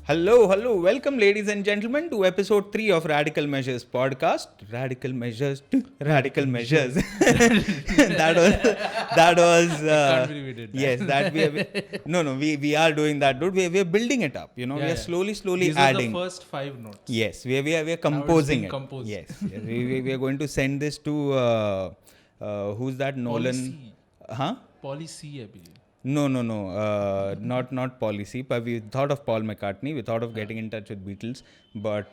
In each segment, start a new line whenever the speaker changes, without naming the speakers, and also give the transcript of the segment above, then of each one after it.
Hello. Welcome, ladies and gentlemen, to episode 3 of Radical Measures podcast. Radical Measures. that was.
Can't believe we did that.
Yes, that we have. No, we are doing that, dude. We are building it up. We are slowly
These
adding.
are the first 5 notes.
Yes, we are composing it.
composed.
Yes. We are going to send this to who's that? Nolan.
Policy.
Huh?
Policy, I believe.
No. Not policy. But we thought of Paul McCartney. We thought of getting in touch with Beatles. But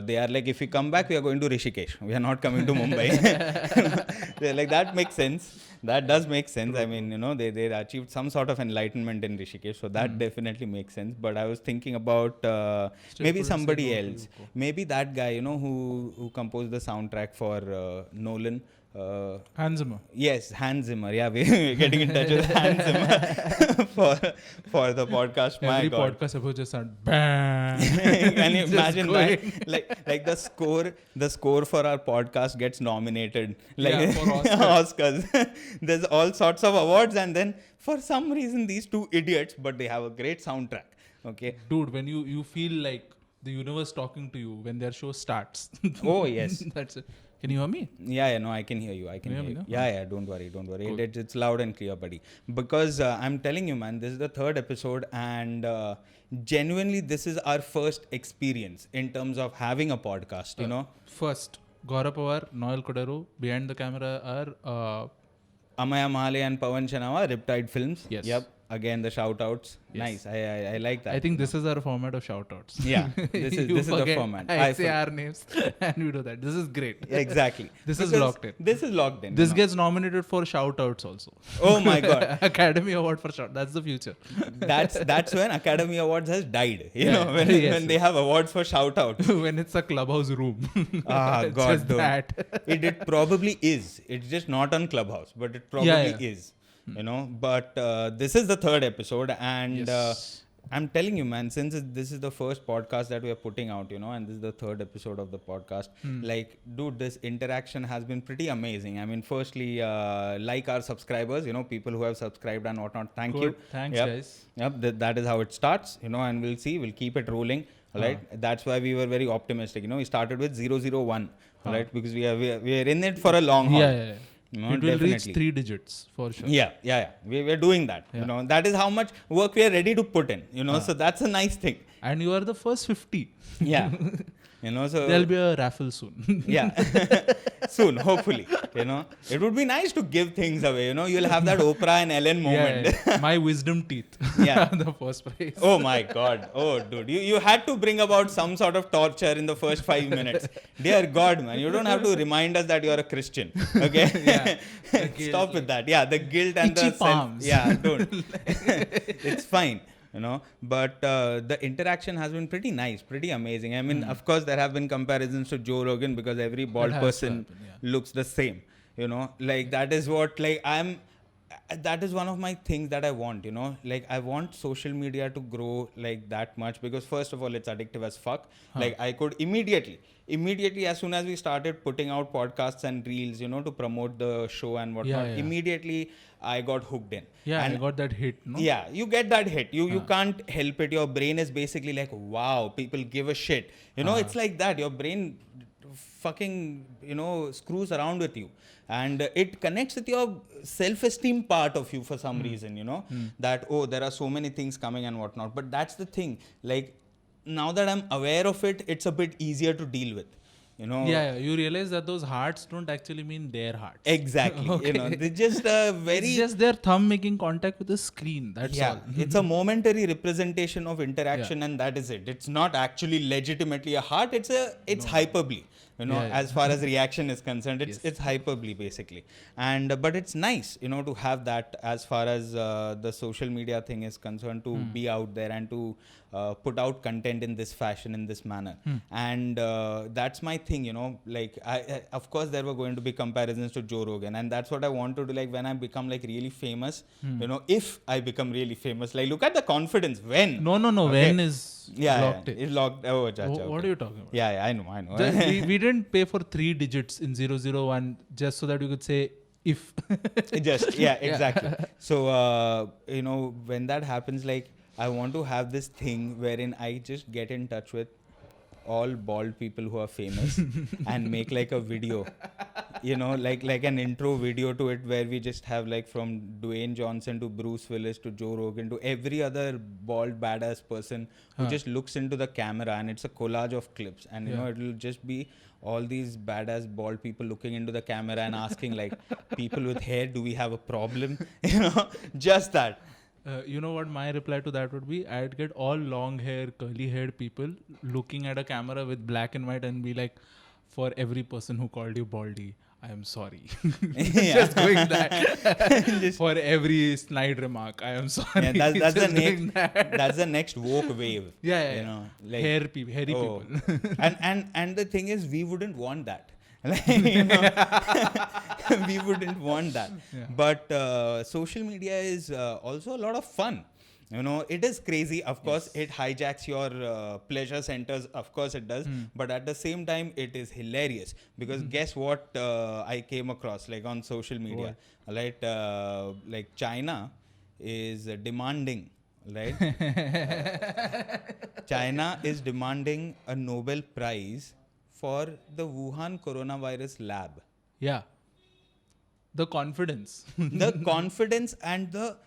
they are like, if we come back, we are going to Rishikesh. We are not coming to Mumbai. They're like, that makes sense. That does make sense. I mean, they achieved some sort of enlightenment in Rishikesh. So that definitely makes sense. But I was thinking about maybe somebody else. Maybe that guy, who composed the soundtrack for Nolan.
Hans Zimmer.
Yes, Hans Zimmer. Yeah, we're getting in touch with Hans Zimmer for the podcast. My
Every
God.
podcast episode just sound bang.
Can you
Just
imagine
going.
that? Like the score for our podcast gets nominated.
Yeah, for
Oscars. There's all sorts of awards, and then for some reason these two idiots, but they have a great soundtrack. Okay.
Dude, when you feel like the universe talking to you when their show starts.
Oh yes.
That's it. Can you hear me?
Yeah, no, I can hear you.
Can you hear me, no?
Yeah, don't worry.
Cool.
It's loud and clear, buddy. Because I'm telling you, man, this is the 3rd episode, and genuinely, this is our first experience in terms of having a podcast,
First, Gaurav Pawar, Noel Kodaru, behind the camera are
Amaya Mahale and Pawan Chanawa, Riptide Films.
Yes.
Yep. Again, the shout outs.
Yes.
Nice. I like that.
I think this is our format of shoutouts.
Yeah, this is the format.
I say our names and we do that. This is great.
Exactly.
This is
Because
locked in.
This is locked in.
This gets nominated for shoutouts also.
Oh my God.
Academy Award for shout. That's the future.
That's when Academy Awards has died. When
Yes.
they have awards for shout outs.
When it's a clubhouse room.
Ah,
It's
God,
just
dude.
that.
It probably is. It's just not on Clubhouse, but it probably is. But this is the 3rd episode, and
Yes.
I'm telling you, man, since this is the first podcast that we are putting out, and this is the 3rd episode of the podcast, like, dude, this interaction has been pretty amazing. I mean, firstly, like our subscribers, people who have subscribed and whatnot, thank you.
Good. Thanks,
Yep.
guys.
Yep, that is how it starts, and we'll keep it rolling. Right, that's why we were very optimistic. We started with 001, right, because we are in it for a long haul.
Yeah.
No,
It will reach
definitely.
3 digits for sure.
Yeah. We're doing that.
Yeah.
That is how much work we are ready to put in. So that's a nice thing.
And you are the first 50.
Yeah. So
There'll be a raffle soon.
yeah, soon, hopefully. It would be nice to give things away. You'll have that Oprah and Ellen moment.
Yeah. My wisdom teeth.
Yeah.
The first prize.
Oh my God. Oh, dude. You had to bring about some sort of torture in the first 5 minutes. Dear God, man. You don't have to remind us that you're a Christian. Okay?
Yeah.
Stop with that. Yeah, the guilt and
Itchy
the
palms.
Yeah, don't. It's fine. But the interaction has been pretty nice, pretty amazing. I mean, of course, there have been comparisons to Joe Rogan because every bald
That has to
person
happen, yeah.
looks the same. Like that is what that is one of my things that I want, like I want social media to grow like that much because first of all, it's addictive as fuck. Like I could immediately as soon as we started putting out podcasts and reels, to promote the show and whatnot,
Yeah.
immediately I got hooked in.
Yeah,
And
I got that hit. No?
yeah, you get that hit. You can't help it. Your brain is basically like, wow, people give a shit. It's like that. Your brain fucking, screws around with you. And it connects with your self-esteem part of you for some reason, that, oh, there are so many things coming and whatnot. But that's the thing. Like, now that I'm aware of it, it's a bit easier to deal with.
Yeah, you realize that those hearts don't actually mean their hearts.
Exactly.
Okay.
They're just very...
It's just their thumb making contact with the screen. That's all.
It's a momentary representation of interaction, and that is it. It's not actually legitimately a heart. It's hyperbole. As far as reaction is concerned, it's hyperbole basically. And but it's nice, to have that as far as the social media thing is concerned, to be out there and to put out content in this fashion, in this manner. And that's my thing, like I of course there were going to be comparisons to Joe Rogan, and that's what I want to do. Like when I become like really famous, if I become really famous, like look at the confidence when.
No.
Okay.
When is locked in.
It's locked. Oh,
What are you talking about?
Yeah, I know.
we didn't pay for 3 digits in 001 just so that you could say if.
Just exactly. So when that happens, like I want to have this thing wherein I just get in touch with all bald people who are famous and make like a video, you know, like an intro video to it, where we just have like from Dwayne Johnson to Bruce Willis to Joe Rogan to every other bald badass person who just looks into the camera, and it's a collage of clips, and you know, it'll just be all these badass bald people looking into the camera and asking like, people with hair, do we have a problem? You know, just that.
You know what my reply to that would be? I'd get all long hair, curly haired people looking at a camera with black and white and be like, for every person who called you baldy, I am sorry. Just going that. For every snide remark, I am sorry.
Yeah, that's the
Just
next.
doing that.
That's the next woke wave.
Yeah.
You know, like
hairy people.
and the thing is, we wouldn't want that. Like, you know, we wouldn't want that.
Yeah.
But social media is also a lot of fun. You know, it is crazy. Of course, it hijacks your pleasure centers. Of course, it does. But at the same time, it is hilarious. Because guess what I came across, like on social media, right? Like China is demanding, right? China is demanding a Nobel Prize for the Wuhan coronavirus lab.
Yeah. The confidence.
The confidence and the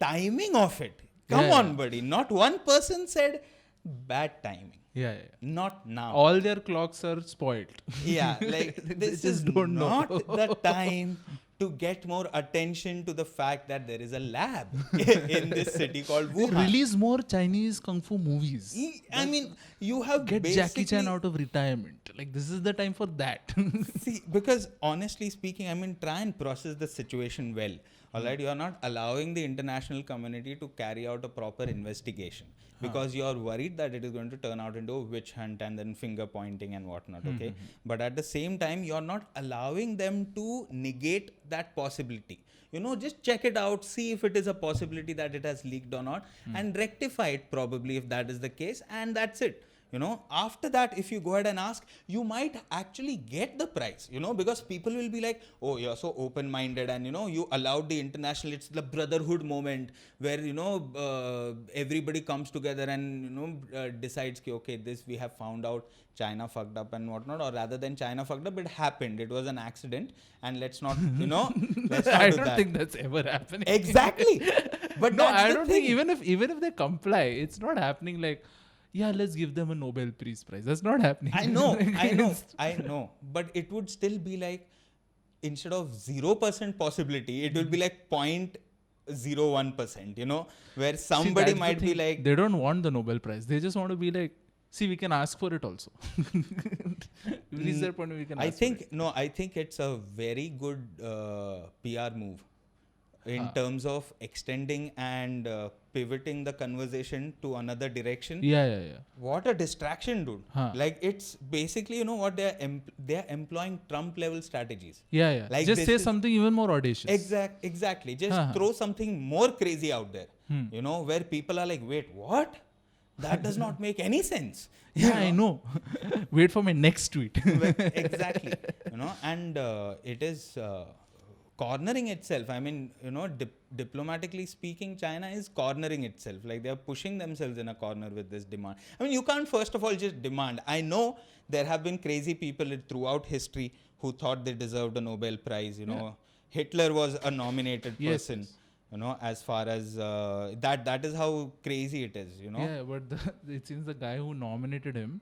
timing of it. Come
Yeah,
on,
yeah.
buddy. Not one person said bad timing.
Yeah.
Not now.
All their clocks are spoiled.
Yeah, like this
just
is
don't know.
not the time to get more attention to the fact that there is a lab in this city called Wuhan.
Release more Chinese kung fu movies.
I mean, you have
Get Jackie Chan
basically-
out of retirement. Like, this is the time for that.
See, because honestly speaking, I mean, try and process the situation well. All right, you are not allowing the international community to carry out a proper investigation because you are worried that it is going to turn out into a witch hunt and then finger pointing and whatnot. Okay, but at the same time, you are not allowing them to negate that possibility. You know, just check it out, see if it is a possibility that it has leaked or not, and rectify it probably if that is the case, and that's it. You know, after that, if you go ahead and ask, you might actually get the prize, you know, because people will be like, oh, you're so open-minded and, you know, you allowed the international, it's the brotherhood moment where, you know, everybody comes together and, you know, decides, okay, this we have found out China fucked up and whatnot, or rather than China fucked up, it happened. It was an accident and let's not, you know, let's not
I
do
don't
that.
think that's ever happening.
Exactly. But
No,
that's
I
the
don't
thing.
think even if they comply, it's not happening like, yeah, let's give them a Nobel Peace Prize. That's not happening.
I know. But it would still be like, instead of 0% possibility, it will be like 0.01%, you know, where
See,
somebody
that's the
might be
thing.
like,
They don't want the Nobel Prize. They just want to be like, see, we can ask for it also. Release their point, we can ask for it.
I think it's a very good PR move in terms of extending and pivoting the conversation to another direction.
Yeah.
What a distraction, dude.
Huh.
Like, it's basically, you know what, they're employing Trump level strategies.
Yeah.
Like,
Just
this
say
is-
something even more audacious.
Exactly. Just
Uh-huh.
throw something more crazy out there, you know, where people are like, wait, what? That does not make any sense.
Yeah, I know. Wait for my next tweet.
Exactly. You know, and it is cornering itself. I mean, you know, diplomatically speaking, China is cornering itself. Like, they are pushing themselves in a corner with this demand. I mean, you can't first of all just demand. I know there have been crazy people throughout history who thought they deserved a Nobel Prize. You know, Hitler was a nominated
Yes,
person.
yes.
You know, as far as that is how crazy it is. You know.
Yeah, but it seems the guy who nominated him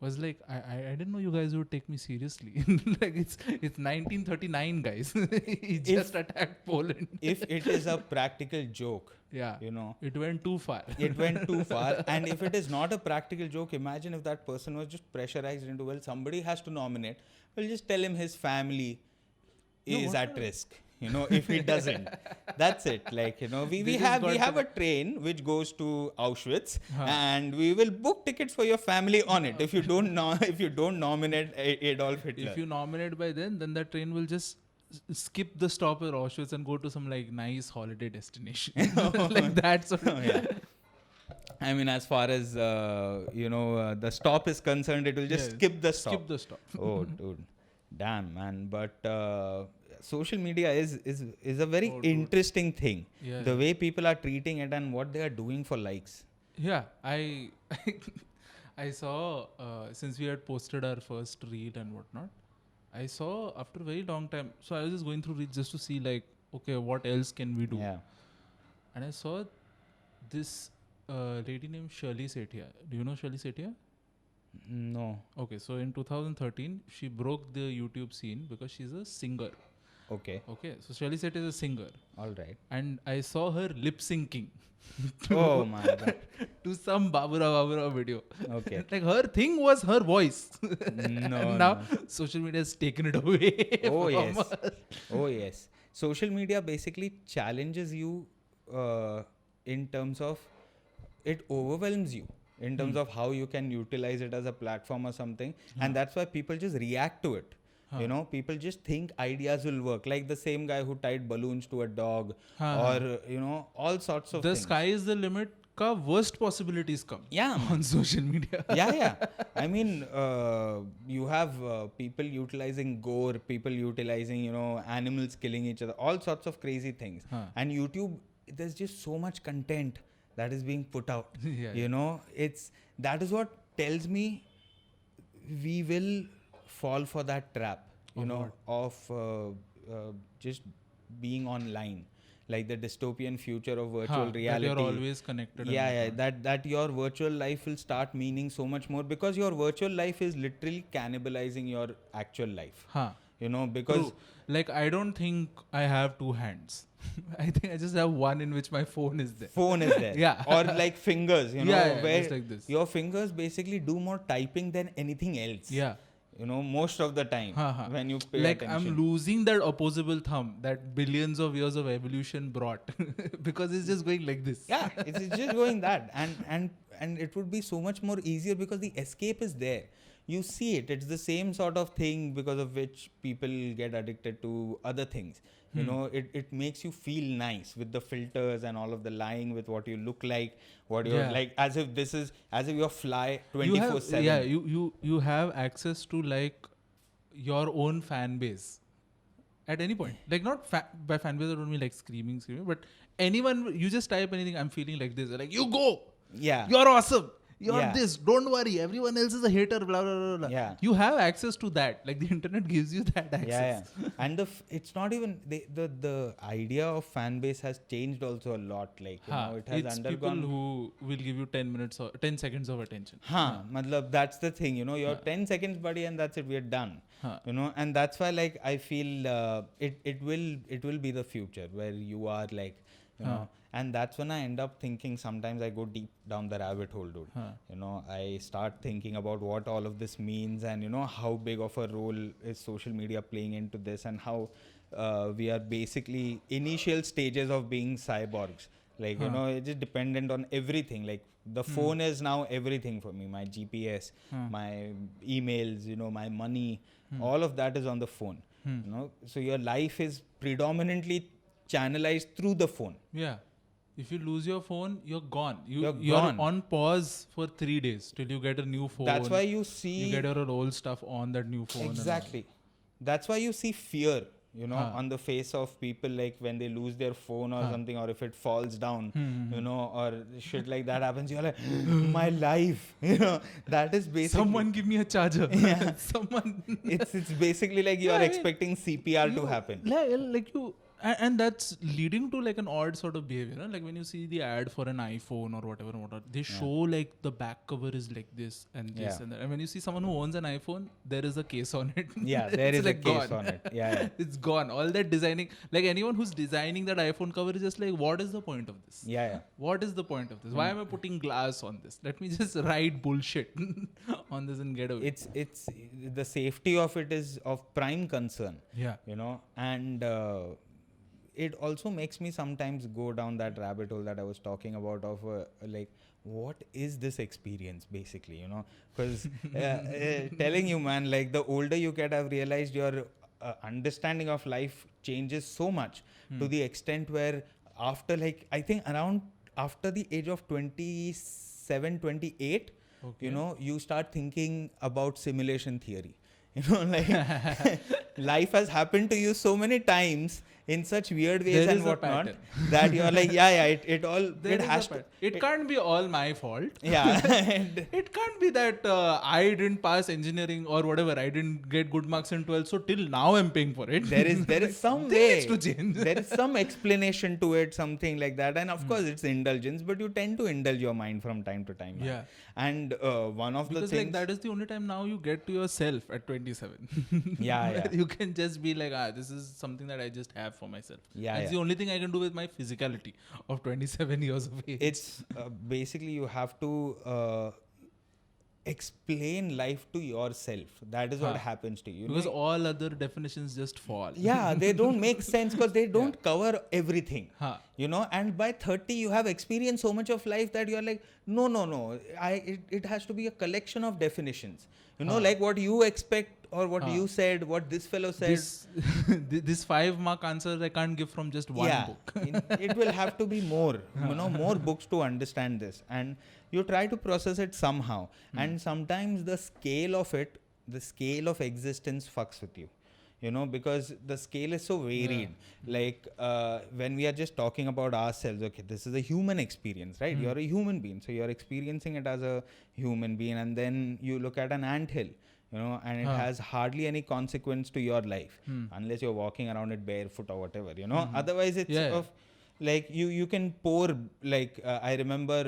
was like, I didn't know you guys would take me seriously. Like, it's 1939, guys. He just attacked Poland.
If it is a practical joke,
Yeah.
you know,
It went too far.
it went too far. And if it is not a practical joke, imagine if that person was just pressurized into, well, somebody has to nominate. Well, just tell him his family is at risk. You know, if he doesn't, that's it. Like, you know, we
just
have
got
a train which goes to Auschwitz, and we will book tickets for your family on it. If you don't nominate Adolf Hitler.
If you nominate by then the train will just skip the stop at Auschwitz and go to some like nice holiday destination. Like that sort of.
Yeah. I mean, as far as the stop is concerned, it will just
Yeah,
skip the stop.
Skip the stop.
Oh, dude, damn, man. But social media is a very
Oh, dude.
interesting thing.
Yeah.
The way people are treating it and what they are doing for likes.
Yeah, I saw since we had posted our first reel and whatnot. I saw after a very long time. So I was just going through reels just to see like, okay, what else can we do?
Yeah.
And I saw this lady named Shirley Sethia. Do you know Shirley Sethia?
No.
Okay, so in 2013 she broke the YouTube scene because she's a singer.
Okay.
Okay, so Shirley Sethia is a singer,
All right.
and I saw her lip syncing
Oh my God.
to some Babura video.
Okay.
Like her thing was her voice.
No.
And now social media has taken it away.
Oh
from
yes.
us.
Oh yes. Social media basically challenges you in terms of it overwhelms you in terms of how you can utilize it as a platform or something, and that's why people just react to it. You know, people just think ideas will work, like the same guy who tied balloons to a dog, or you know, all sorts of
The
things.
sky is the limit. Ka worst possibilities come.
Yeah, man.
On social media.
Yeah. I mean, you have people utilizing gore, people utilizing, you know, animals killing each other, all sorts of crazy things. And YouTube, there's just so much content that is being put out.
Yeah,
You know, that is what tells me we will fall for that trap, you know, of just being online. Like the dystopian future of virtual reality.
That you're always connected. and
Yeah,
whatnot.
that your virtual life will start meaning so much more, because your virtual life is literally cannibalizing your actual life. You know, because
True. Like I don't think I have two hands. I think I just have one in which my phone is there.
phone is there.
Yeah.
Or like fingers, you know,
Yeah,
where
just like this.
your fingers basically do more typing than anything else.
Yeah.
You know, most of the time when you pay
Like
attention.
I'm losing that opposable thumb that billions of years of evolution brought because it's just going like this.
Yeah, it's just going that, and it would be so much more easier because the escape is there. You see it. It's the same sort of thing because of which people get addicted to other things. You know, it makes you feel nice with the filters and all of the lying with what you look like, what you're like, as if you're fly 24/7.
Yeah, you have access to like your own fan base at any point. Like not by fan base I don't mean like screaming, but anyone, you just type anything, I'm feeling like this. They're like, you go.
Yeah.
You're awesome. You're
Yeah.
this. Don't worry. Everyone else is a hater. Blah blah blah blah.
Yeah.
You have access to that. Like the internet gives you that access.
Yeah. And it's not even the idea of fan base has changed also a lot. Like you know, it has
It's
undergone.
people who will give you 10 minutes or 10 seconds of attention.
Matlab, that's the thing, you know, you're 10 seconds, buddy, and that's it, we're done. You know, and that's why, like, I feel it will be the future where you are like, you know, and that's when I end up thinking, sometimes I go deep down the rabbit hole, dude. You know, I start thinking about what all of this means, and you know, how big of a role is social media playing into this, and how we are basically initial stages of being cyborgs. Like, you know, it's just dependent on everything. Like, the phone is now everything for me. My GPS, my emails, you know, my money, all of that is on the phone. You know, so your life is predominantly channelized through the phone.
Yeah. If you lose your phone, you're gone.
You're
You're
gone.
on pause for 3 days till you get a new phone.
That's why you see...
You get your old stuff on that new phone.
Exactly. That's why you see fear, you know, on the face of people, like when they lose their phone or something, or if it falls down, you know, or shit like that happens, you're like, my life, you know, that is basically...
Someone give me a charger.
Yeah.
Someone...
It's basically like you are expecting CPR to happen.
Like you... And that's leading to like an odd sort of behavior. You know? Like when you see the ad for an iPhone or whatever, they show like the back cover is like this and this and that. And when you see someone who owns an iPhone, there is a case on it.
Yeah, there is
like
a case
gone.
on it. Yeah.
It's gone. All that designing, like anyone who's designing that iPhone cover is just like, what is the point of this?
Yeah.
What is the point of this? Why am I putting glass on this? Let me just write bullshit on this and get away.
It's the safety of it is of prime concern.
Yeah.
You know, and it also makes me sometimes go down that rabbit hole that I was talking about of like, what is this experience basically, you know? Because telling you, man, like the older you get, I've realized your understanding of life changes so much to the extent where after, like, I think around after the age of 27, 28, you know, you start thinking about simulation theory. You know, like life has happened to you so many times in such weird ways
There
and
is a
whatnot
pattern.
that you're like, yeah, it all,
There
it
is
has
a
to,
pattern. It can't be all my fault.
yeah. And
It can't be that I didn't pass engineering or whatever. I didn't get good marks in 12th, so till now I'm paying for it.
there is some
This
way
needs to change.
there is some explanation to it, something like that, and of course it's indulgence, but you tend to indulge your mind from time to time, man.
Yeah.
And one of
Because
the
like
things,
that is the only time now you get to yourself at 27.
Yeah,
Where
yeah.
You can just be like, this is something that I just have for myself.
Yeah,
It's
yeah.
the only thing I can do with my physicality of 27 years of age.
it's basically you have to explain life to yourself. That is what
Huh.
happens to you.
Because all other definitions just fall.
Yeah, they don't make sense because they don't cover everything.
Huh.
You know, and by 30 you have experienced so much of life that you're like, no, it has to be a collection of definitions. You know, like what you expect or what you said, what this fellow said.
This 5-mark answer I can't give from just one book.
It will have to be more, you know, more books to understand this, and you try to process it somehow. And sometimes the scale of existence fucks with you, you know, because the scale is so varied. Like when we are just talking about ourselves, okay, this is a human experience, right? You're a human being, so you're experiencing it as a human being, and then you look at an anthill, you know, and it has hardly any consequence to your life unless you're walking around it barefoot or whatever, you know. Otherwise it's of like you can pour, like I remember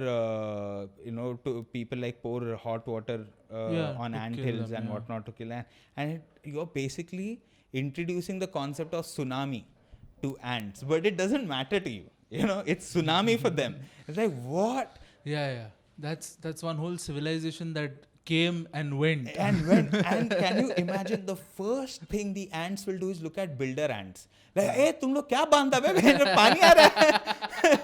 you know, to people like pour hot water on
to
ant
kill
hills
them,
and whatnot to kill them, and you're basically introducing the concept of tsunami to ants, but it doesn't matter to you, you know. It's tsunami for them. It's like, what?
Yeah. That's one whole civilization that came and went.
And can you imagine, the first thing the ants will do is look at builder ants, like, hey, तुम लोग क्या बांधा बे, पानी आ रहा है,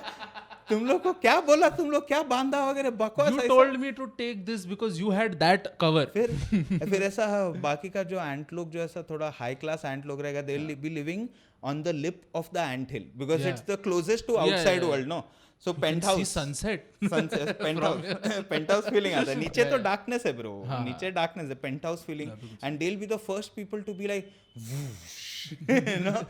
तुम लोग को क्या बोला, तुम लोग क्या बांधा वगैरह बकवास
You
ऐसा।
told me to take this because you had that cover.
फिर ऐसा बाकी का जो एंट लोग जो ऐसा थोड़ा हाई क्लास एंट लोग रहेगा, they will be living on the lip of the ant hill because it's the closest to outside world, no? So
See
penthouse,
sunset.
penthouse feeling आता है, नीचे तो darkness है bro, नीचे darkness है, penthouse feeling, and they'll be the first people to be like, you know,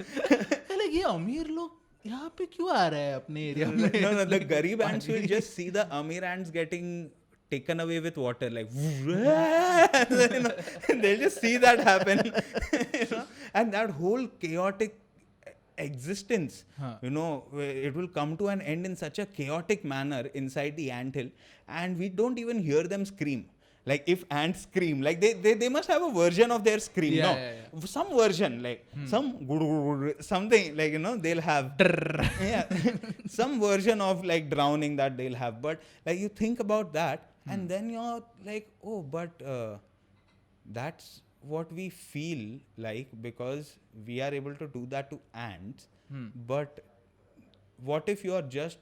like ये अमीर लोग यहाँ पे क्यों आ रहा है अपने एरिया में?
no, the garib ants will just see the Amir ants getting taken away with water, like, you know, they'll just see that happen, you know, and that whole chaotic existence, you know, it will come to an end in such a chaotic manner inside the anthill, and we don't even hear them scream. Like if ants scream, like they must have a version of their scream, some version, like something, like, you know, they'll have some version of like drowning that they'll have. But like you think about that, and then you're like, oh, but that's what we feel like because we are able to do that to ants. But what if you're just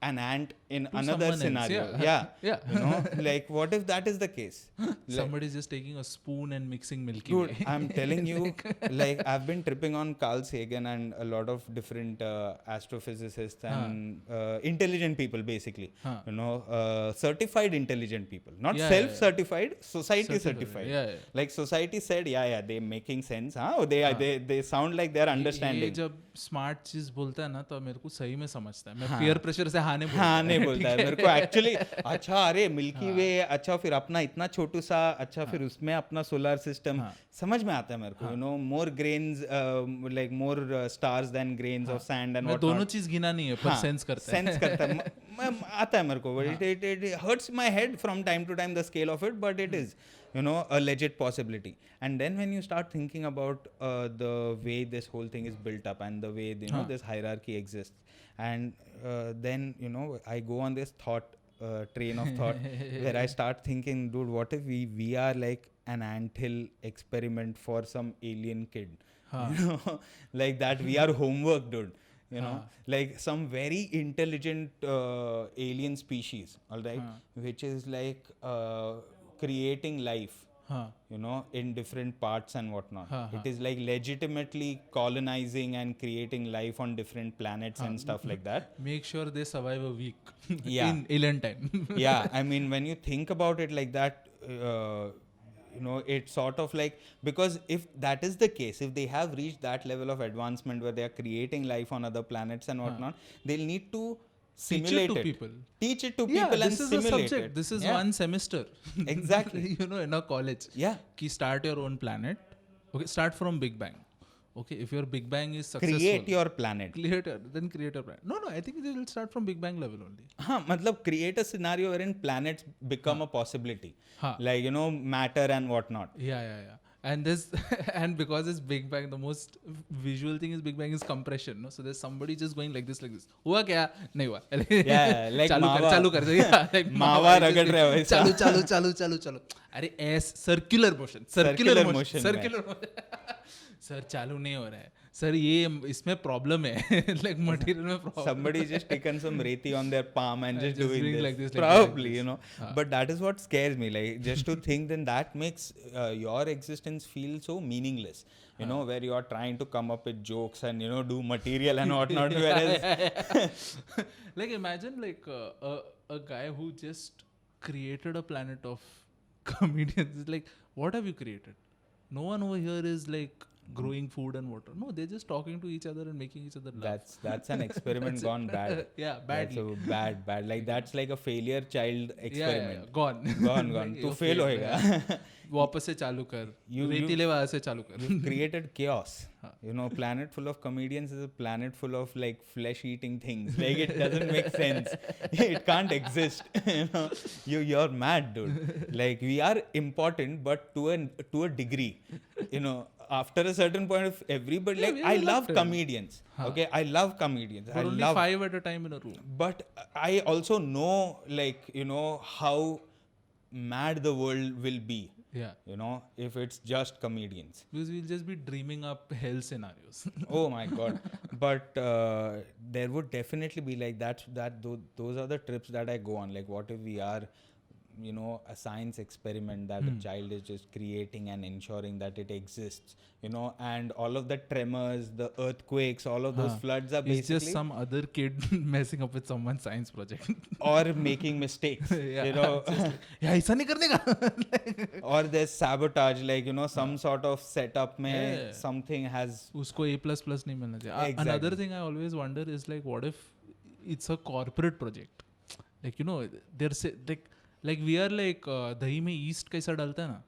an ant in
To
another
someone else,
scenario?
yeah.
You know, like what if that is the case?
Somebody's just taking a spoon and mixing Milky
Dude,
Way.
I'm telling you, like I've been tripping on Carl Sagan and a lot of different astrophysicists and intelligent people, basically. You know, certified intelligent people, not self-certified, society certified. Like society said, they're making sense. They sound like they're understanding.
ये जब smart चीज बोलता है ना तो मेरे को सही में समझता है. मैं पीयर प्रेशर से हाँ
नहीं बोलता है मेरे को एक्चुअली. अच्छा, अरे मिल्की वे, अच्छा फिर अपना इतना छोटू सा, अच्छा फिर उसमें अपना सोलर सिस्टम, समझ में आता है मेरे को. You know, more grains, like more stars than grains of sand and
मैं दोनों चीज गिना नहीं है पर सेंस करता
है. आता है मेरे को. It hurts my head from time to time, the scale of it, but it is, you know, a legit possibility. And then when you start thinking about the way this whole thing is built up and the way, you know, this hierarchy exists, and then, you know, I go on this train of thought where I start thinking, dude, what if we are like an anthill experiment for some alien kid? You know, like that we are homework, dude. You know, like some very intelligent alien species, all right, which is like creating life, you know, in different parts and whatnot. It is like legitimately colonizing and creating life on different planets and stuff like that.
Make sure they survive a week in
Yeah.
alien time.
Yeah, I mean, when you think about it like that, it's sort of like, because if that is the case, if they have reached that level of advancement where they are creating life on other planets and whatnot, they'll need to simulate
to people.
Teach it to
Yeah,
people and
this is a
simulate
subject.
it.
This is
Yeah.
one semester.
Exactly.
In a college.
Yeah.
Ki start your own planet. Okay, start from Big Bang. Okay, if your Big Bang is successful.
Create your planet.
Then create a planet. No, I think they will start from Big Bang level only.
Matlab create a scenario wherein planets become a possibility. Like, matter and whatnot.
Yeah. And this, and because it's Big Bang, the most visual thing is Big Bang is compression. No, so there's somebody just going like this. हुआ क्या? नहीं हुआ.
Yeah, like
चालू कर. Yeah, like
मावा रगड़ रहे हो ऐसा.
चालू. अरे circular motion. सर चालू नहीं हो रहा है. सर ये इसमें प्रॉब्लम है. Like material में problem.
Somebody just taken some reti on their palm and just doing this.
Like this.
Probably, But that is what scares me. Like, just to think, then that makes your existence feel so meaningless. Where you are trying to come up with jokes and, do material and whatnot. Whereas,
like, imagine like a guy who just created a planet of comedians. It's like, what have you created? No one over here is like growing food and water. No, they're just talking to each other and making each other laugh.
That's an experiment gone bad.
Yeah, badly.
That's bad. Like, that's like a failure child experiment.
Yeah. Gone.
तू fail होएगा.
वापस से चालू कर. रेतीले वहाँ से चालू कर.
You've created chaos. Planet full of comedians is a planet full of like flesh-eating things. Like, it doesn't make sense. It can't exist. You're mad, dude. Like, we are important, but to a degree. After a certain point of everybody, like, I love comedians. Okay, I love comedians.
But only 5 at a time in a room.
But I also know, like, how mad the world will be.
Yeah.
If it's just comedians.
Because we'll just be dreaming up hell scenarios.
Oh my God. But there would definitely be like those are the trips that I go on. Like, what if we are, a science experiment that a child is just creating and ensuring that it exists, and all of the tremors, the earthquakes, all of those floods are basically...
It's just some other kid messing up with someone's science project.
Or making mistakes,
ऐसा नहीं करने का.
Or there's sabotage, like, some sort of setup mein something has...
उसको A++ नहीं मिलना चाहिए.
Exactly.
Another thing I always wonder is like, what if it's a corporate project? Like, they're like we are like दही में yeast कैसा डालता है ना?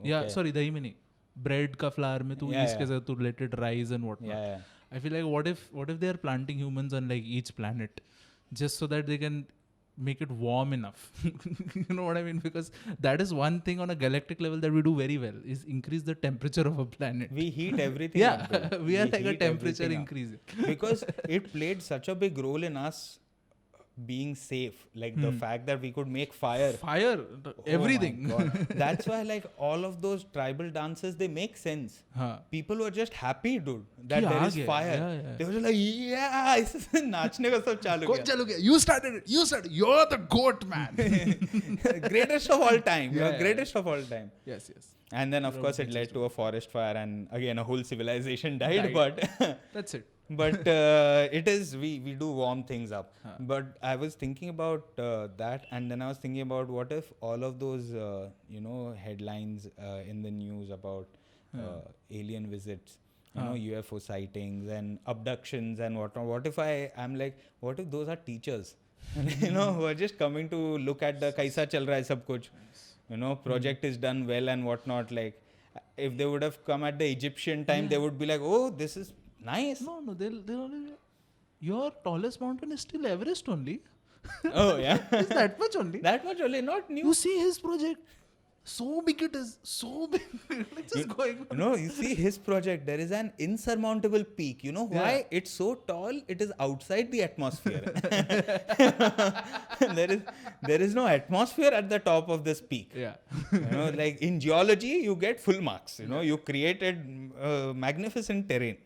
Yeah, sorry, दही में नहीं. Bread का flour में तू yeast कैसा to let it rise and whatnot.
Yeah.
I feel like what if they are planting humans on like each planet just so that they can make it warm enough. You know what I mean? Because that is one thing on a galactic level that we do very well is increase the temperature of a planet.
We heat everything
yeah,
up.
we are like a temperature increase.
Because it played such a big role in us being safe, like the fact that we could make fire,
everything.
Oh my God. That's why like all of those tribal dances, they make sense. People were just happy, dude, that there is fire.
Yeah.
They were just like, yeah, नाचने का सब चालू किया.
You started it. You're the goat, man.
Greatest of all time. You're greatest of all time.
Yes.
And then of course it led to a forest fire, and again a whole civilization died. But
that's it.
But it is, we do warm things up. But I was thinking about that, and then I was thinking about what if all of those headlines in the news about alien visits, UFO sightings and abductions and whatnot, what if I'm like, what if those are teachers who are just coming to look at the kaisa chal raha hai sab kuch, project is done well and whatnot. Like, if they would have come at the Egyptian time, they would be like, oh, this is nice.
No, they'll only... Your tallest mountain is still Everest only.
Oh, yeah.
It's that much only.
That much only, not new.
You see his project. So big it is. So big. It's just going on.
No, you see his project. There is an insurmountable peak. You know why? Yeah. It's so tall, it is outside the atmosphere. There is no atmosphere at the top of this peak.
Yeah.
Like in geology, you get full marks. You created magnificent terrain.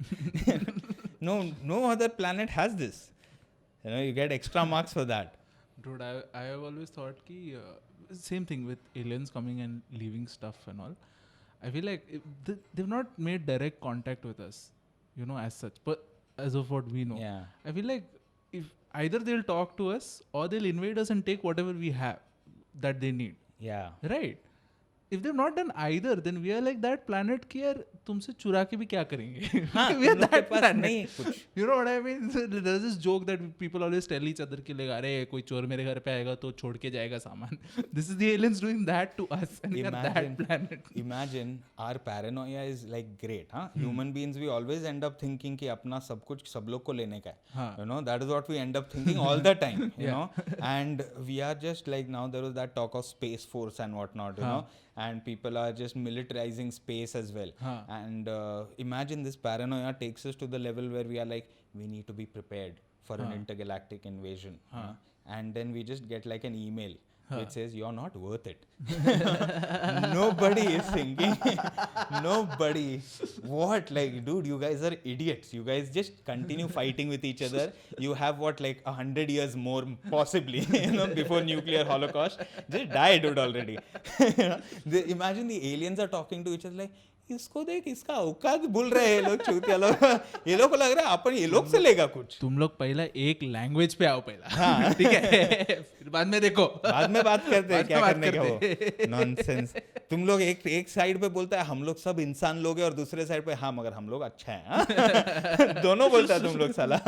No other planet has this. You get extra marks for that.
Dude, I have always thought ki same thing with aliens coming and leaving stuff and all. I feel like they've not made direct contact with us, as such. But as of what we know,
yeah.
I feel like if either they'll talk to us or they'll invade us and take whatever we have that they need.
Yeah.
Right. if they've not done either, then we are like that planet कि यार तुमसे चुरा के भी क्या करेंगे?
हाँ,
We are
तुम लोग के
that
पास
planet.
नहीं कुछ.
You know what I mean? So there's this joke that people always tell each other कि like अरे कोई चोर मेरे घर पे आएगा तो छोड़ के जाएगा सामान. This is the aliens doing that to us, and we are that planet.
Imagine our paranoia is like great, huh? Human beings, we always end up thinking कि अपना सब कुछ सब लोग को लेने का है.
हाँ.
You know, that is what we end up thinking all the time, you know. And we are just like, now there was that talk of space force and whatnot, you know. And people are just militarizing space as well. And imagine this paranoia takes us to the level where we are like, we need to be prepared for an intergalactic invasion. You know? And then we just get like an email which says, you're not worth it. Nobody is thinking. Nobody. What? Like, dude, you guys are idiots. You guys just continue fighting with each other. You have what, like 100 years more, possibly, you know, before nuclear holocaust. Just die, dude, already. Imagine the aliens are talking to each other like, इसको देख, इसका औकात भूल रहे हैं ये लोग, चूतिया लोग. ये लोग को लग रहा है अपन ये लोग से लेगा कुछ.
तुम लोग पहला एक लैंग्वेज पे आओ पहला. ठीक है, फिर बाद में देखो,
बाद में बात करते हैं क्या करने का. वो नॉनसेंस. तुम लोग एक साइड पे बोलता है हम लोग सब इंसान लोग हैं और दूसरे साइड पे हाँ मगर हम लोग अच्छा है. दोनों बोलता है तुम लोग साला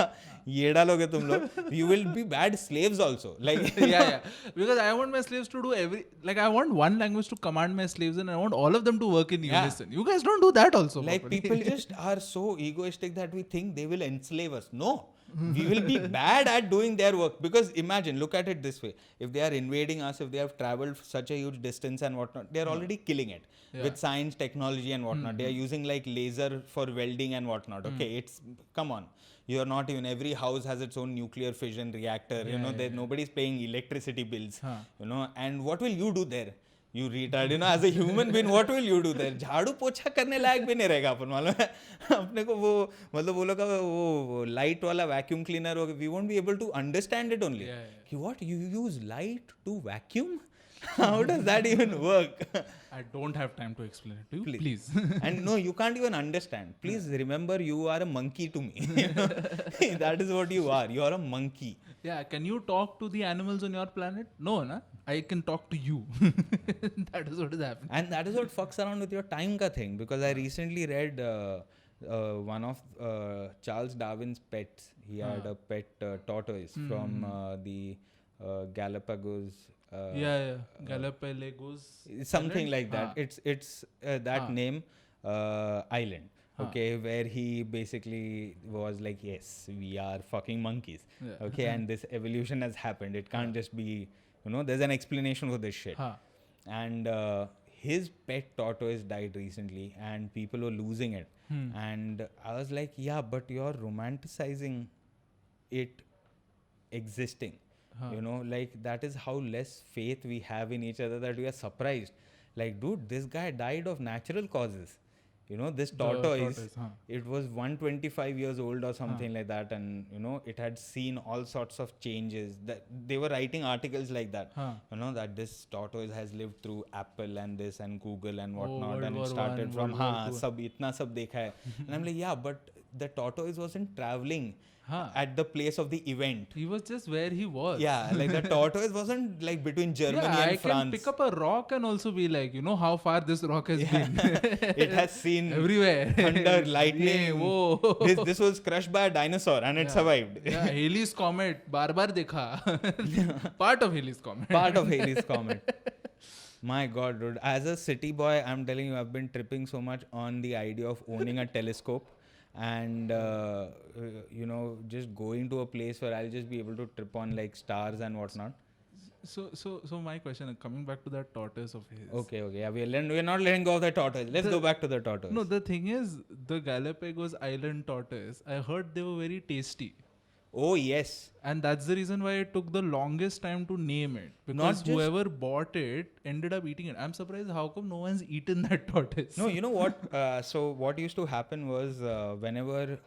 येड़ा लोग है तुम लोग. You will be bad slaves also. Like
yeah. Because I want my slaves to do I want one language to command my slaves and I want all of them to work in unison. You guys don't do that also.
Like people just are so egoistic that we think they will enslave us. No. We will be bad at doing their work, because imagine, look at it this way, if they are invading us, if they have traveled such a huge distance and whatnot, they are already killing it with science, technology and whatnot. They are using like laser for welding and whatnot. Okay, it's, come on, you are not even, every house has its own nuclear fission reactor, you know, nobody's paying electricity bills, you know, and what will you do there? You retard, you know, as a human being, what will you do there? झाड़ू पोछा करने लायक भी नहीं रहेगा अपन, मालूम है अपने को. वो मतलब वो लोग का वो लाइट वाला वैक्यूम क्लीनर होगा, we won't be able to understand it only. कि what, you use light to vacuum? How does that even work?
I don't have time to explain it to you. Please.
And no, you can't even understand. Please remember, you are a monkey to me. That is what you are. You are a monkey.
Yeah, can you talk to the animals on your planet? No, na? I can talk to you. That is what is happening.
And that is what fucks around with your time ka thing. Because I recently read one of Charles Darwin's pets. He had a pet tortoise from the Galapagos.
Galapagos.
Something like that. It's that name island. Okay, where he basically was like, yes, we are fucking monkeys. Okay, and this evolution has happened. It can't just be, you know, there's an explanation for this shit. And his pet tortoise died recently and people were losing it. And I was like, yeah, but you're romanticizing it existing. You know, like that is how less faith we have in each other that we are surprised. Like, dude, this guy died of natural causes. You know, this tortoise, it was 125 years old or something like that. And, you know, it had seen all sorts of changes. That they were writing articles like that. You know, that this tortoise has lived through Apple and this and Google and whatnot. And it started from, sab itna sab dekha hai. And I'm like, yeah, but the tortoise wasn't traveling at the place of the event.
He was just where he was.
Yeah, like the tortoise wasn't like between Germany and France.
I can pick up a rock and also be like, you know how far this rock has been.
It has seen
everywhere.
Thunder, lightning. This was crushed by a dinosaur and it survived.
Halley's Comet, bar dekha. Part of Halley's Comet.
Part of Halley's Comet. My God, dude. As a city boy, I'm telling you, I've been tripping so much on the idea of owning a telescope. And you know, just going to a place where I'll just be able to trip on like stars and whatnot.
So my question, coming back to that tortoise of his.
Okay. Yeah, we're not letting go of the tortoise. Let's go back to the tortoise.
No, the thing is, the Galapagos Island tortoise, I heard they were very tasty.
Oh, yes.
And that's the reason why it took the longest time to name it. Because whoever bought it ended up eating it. I'm surprised how come no one's eaten that tortoise.
No, you know what? So what used to happen was whenever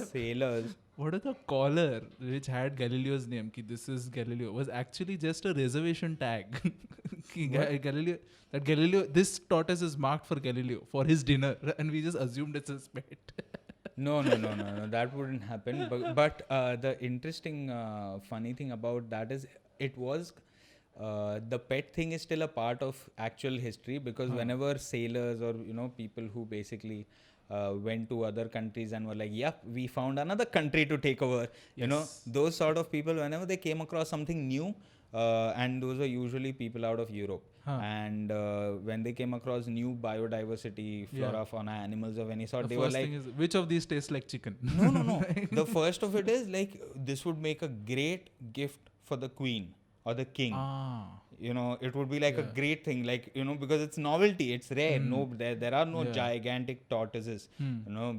sailors...
What if the collar which had Galileo's name, ki this is Galileo, was actually just a reservation tag? Galileo, this tortoise is marked for Galileo, for his dinner. And we just assumed it's his pet.
No, that wouldn't happen. But the interesting, funny thing about that is it was the pet thing is still a part of actual history, because whenever sailors or people who basically went to other countries and were like, yep, we found another country to take over, those sort of people, whenever they came across something new, and those were usually people out of Europe. And when they came across new biodiversity, flora, fauna, animals of any sort,
The
they
first
were like,
thing is, which of these tastes like chicken?
no. The first of it is like, this would make a great gift for the queen or the king. It would be like a great thing, like, because it's novelty, it's rare. No, there are no gigantic tortoises,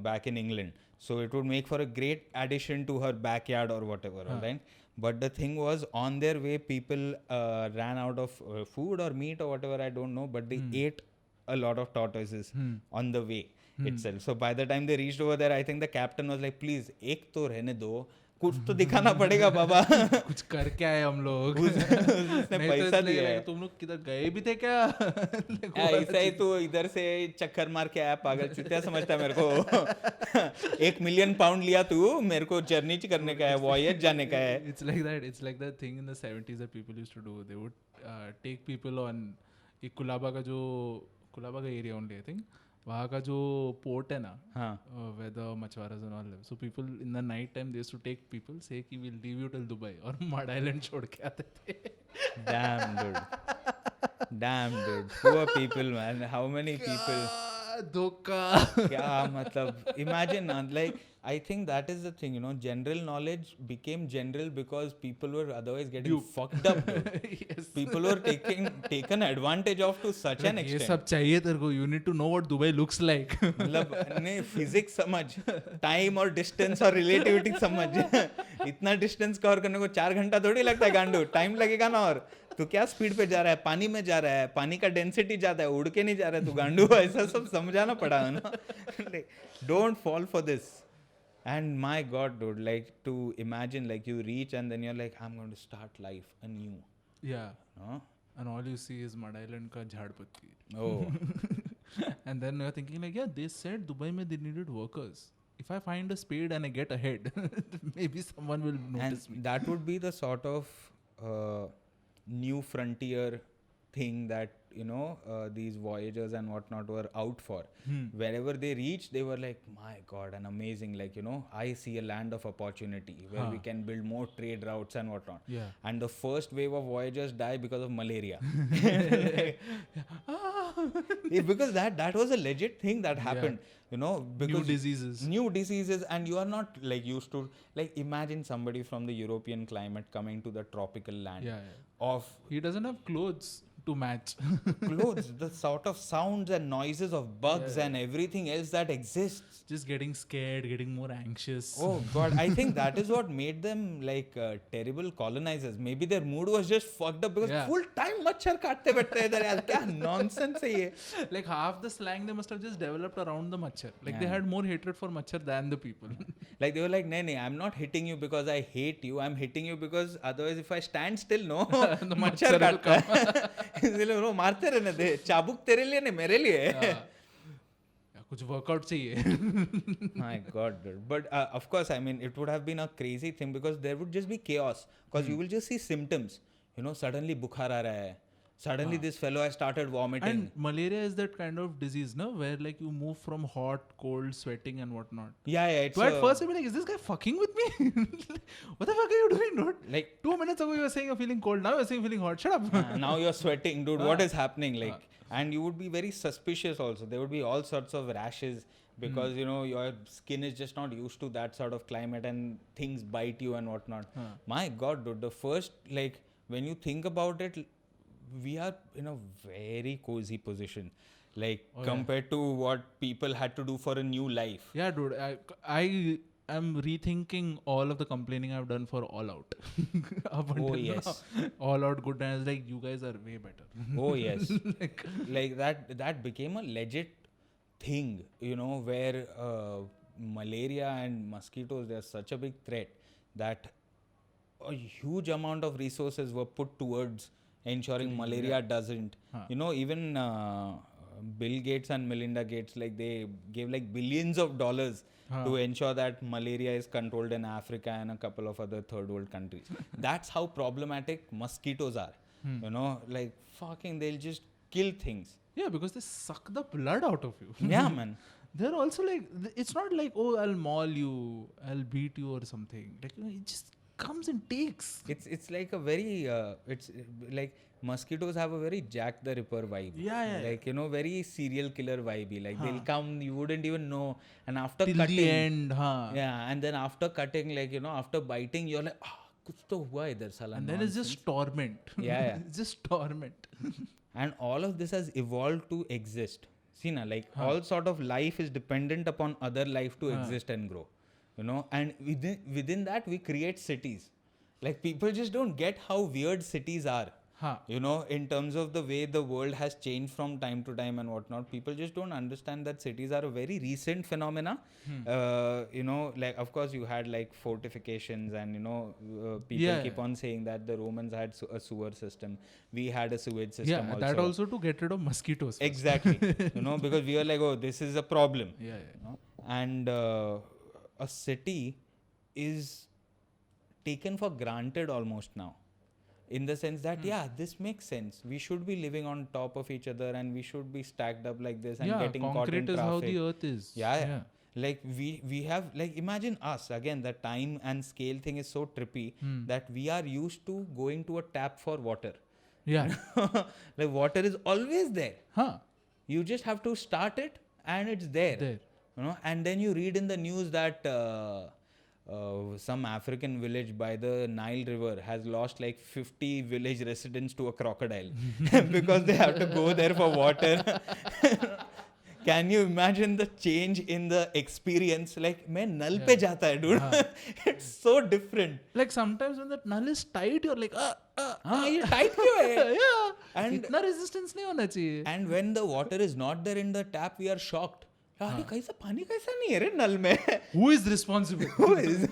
back in England. So it would make for a great addition to her backyard or whatever, right? But the thing was, on their way, people ran out of food or meat or whatever, I don't know, but they ate a lot of tortoises on the way itself. So by the time they reached over there, I think the captain was like, please, ek to rehne do, कुछ तो दिखाना पड़ेगा बाबा.
कुछ करके आए हम लोग.
उसने पैसा दिया है.
तुम लोग किधर गए भी थे क्या?
ऐसा ही तू इधर से चक्कर मार के आया पागल, चुतिया समझता है मेरे को. 1 million pound लिया तू, मेरे को जर्नी करने का है, वॉयज जाने का है.
It's like that. It's like that thing in the 70s that people used to do. They would take people on एक कुलाबा का एरिया only, I think. वहाँ का जो पोर्ट है ना, where the मछुआरे and all live. So people in the night time they used to take people, say कि we'll leave you till Dubai, और मड आइलैंड छोड़ के आते थे.
Damn dude, poor people man, how many people.
धोखा.
क्या मतलब, imagine like, I think that is the thing, general knowledge became general because people were otherwise getting fucked up. Yes. People were taken advantage of to such an extent.
ये सब चाहिए तेरे को, you need to know what Dubai looks like.
मतलब नहीं, physics समझ, time और distance और relativity समझ. इतना distance कवर करने को 4 घंटा थोड़ी लगता है गांडू, time लगेगा ना. और तू क्या स्पीड पे जा रहा है, पानी में जा रहा है, पानी का डेंसिटी ज्यादा है, उड़ के नहीं जा रहा है तू गांडू. ऐसा सब समझाना पड़ा है ना. Don't fall for this. And my God, dude, like, to imagine, like, you reach and then you're like, I'm going to start life anew.
Yeah.
No?
And all you see is Mud Island ka jhad patti.
Oh.
And then you're thinking like, yeah, they said Dubai mein they needed workers. If I find a spade and I get ahead, maybe someone will notice me.
And that would be the sort of new frontier thing that these voyagers and whatnot were out for. Wherever they reached, they were like, my God, an amazing, like, I see a land of opportunity where we can build more trade routes and whatnot.
Yeah.
And the first wave of voyagers die because of malaria. Because that was a legit thing that happened.
Because
new diseases, and you are not like used to, like, imagine somebody from the European climate coming to the tropical land.
He doesn't have clothes to match.
Clothes, the sort of sounds and noises of bugs and everything else that exists.
Just getting scared, getting more anxious.
Oh God, I think that is what made them like terrible colonizers. Maybe their mood was just fucked up because full time मच्छर काटते बैठते हैं इधर यार, क्या nonsense है ये.
Like half the slang they must have just developed around the machar. Like they had more hatred for machar than the people.
Like they were like, nee, I'm not hitting you because I hate you. I'm hitting you because otherwise if I stand still, no,
the
मच्छर काटता है. इसलिए वो मारते रहने दे. चाबुक तेरे लिए नहीं, मेरे लिए.
कुछ workout चाहिए.
My God, dude. But of course, I mean, it would have been a crazy thing because there would just be chaos. Because you will just see symptoms. Suddenly बुखार आ रहा है. Suddenly this fellow has started vomiting.
And malaria is that kind of disease, no? Where like you move from hot, cold, sweating and whatnot.
Yeah. It's
so at first you'll be like, is this guy fucking with me? What the fuck are you doing, dude?
Like
2 minutes ago you were saying you're feeling cold. Now you're saying you're feeling hot. Shut up.
Now you're sweating, dude. What is happening? Like, and you would be very suspicious also. There would be all sorts of rashes because, your skin is just not used to that sort of climate and things bite you and whatnot. My God, dude. The first, like, when you think about it, we are in a very cozy position, like compared to what people had to do for a new life.
Yeah, dude. I am rethinking all of the complaining I've done for All Out.
Oh yes,
All Out good times. Like you guys are way better.
Oh yes, like that became a legit thing. Where malaria and mosquitoes, they're such a big threat that a huge amount of resources were put towards ensuring malaria doesn't. Even Bill Gates and Melinda Gates, like they gave like billions of dollars to ensure that malaria is controlled in Africa and a couple of other third world countries. That's how problematic mosquitoes are. You know, like fucking, they'll just kill things.
Yeah, because they suck the blood out of you.
Yeah, man.
They're also like, it's not like, oh, I'll maul you, I'll beat you or something. Like, it just comes and takes.
It's like a very it's like mosquitoes have a very Jack the Ripper vibe.
Yeah.
Like, you know, very serial killer vibe. Like they'll come, you wouldn't even know, and after
Till
cutting,
the end,
yeah, and then after cutting, like, you know, after biting, you're like, kuch to hua idhar sala.
And then it's just torment.
Yeah.
It's just torment.
And all of this has evolved to exist. See na, like all sort of life is dependent upon other life to exist and grow. You know, and within that we create cities. Like, people just don't get how weird cities are. You know, in terms of the way the world has changed from time to time and whatnot, people just don't understand that cities are a very recent phenomena. You know, like, of course you had like fortifications, and, you know, people keep on saying that the Romans had a sewer system. We had a sewage system also.
That also to get rid of mosquitoes. First.
Exactly. You know, because we are like, oh, this is a problem.
Yeah.
You know? And a city is taken for granted almost now, in the sense that this makes sense, we should be living on top of each other, and we should be stacked up like this and getting caught in
concrete is
traffic.
how the earth is.
Yeah. Like, we have, like, imagine us again, the time and scale thing is so trippy that we are used to going to a tap for water.
Yeah.
Like, water is always there. You just have to start it and it's there. You know, and then you read in the news that some African village by the Nile River has lost like 50 village residents to a crocodile because they have to go there for water. Can you imagine the change in the experience? Like, main null pe jata hai, dude. It's so different.
Like, sometimes when that null is tight, you're like,
ये tight क्यों है?
Yeah.
And
इतना resistance नहीं होना चाहिए.
And when the water is not there in the tap, we are shocked. अरे कैसा पानी कैसा नहीं है रे नल में?
Who is responsible? Who is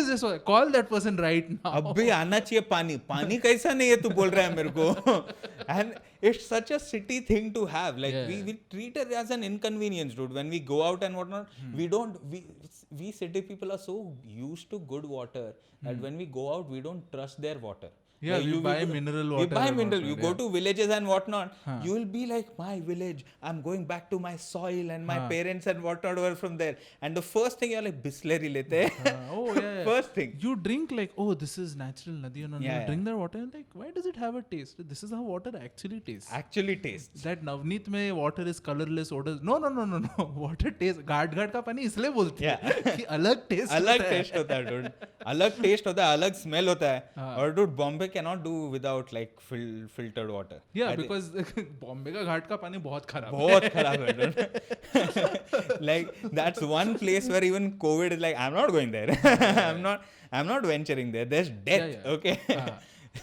responsible? Call that person right now.
अब भी आना चाहिए पानी. पानी कैसा नहीं है तू बोल रहा है मेरे को? And it's such a city thing to have. Like, we treat it as an inconvenience, dude. When we go out and whatnot, we city people are so used to good water that when we go out, we don't trust their water.
Yeah,
like,
we buy mineral water.
You buy mineral. You go to villages and whatnot. You will be like, my village. I'm going back to my soil, and my parents and whatnot were from there. And the first thing you're like, Bisleri lete. First thing.
You drink like, oh, this is natural nadi. You drink that water and like, why does it have a taste? This is how water actually tastes. That Navneet mein water is colorless, odor. No. Water tastes. Ghat ka pani isliye bolte hain कि अलग taste.
अलग taste होता है, dude. अलग taste होता है, अलग smell होता है. और dude, Bombay cannot do without like filtered water.
Yeah, because Bombay का घाट का पानी बहुत खराब
है, dude. Like, that's one place where even COVID is like, I'm not going there. I'm not venturing there. There's death. Okay.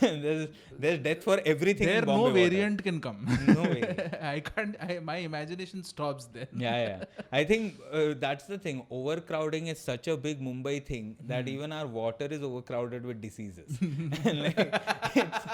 There's death for everything.
There
in Bombay
no variant can come.
No variant.
I can't. My imagination stops there.
Yeah. I think that's the thing. Overcrowding is such a big Mumbai thing that even our water is overcrowded with diseases. Like, it's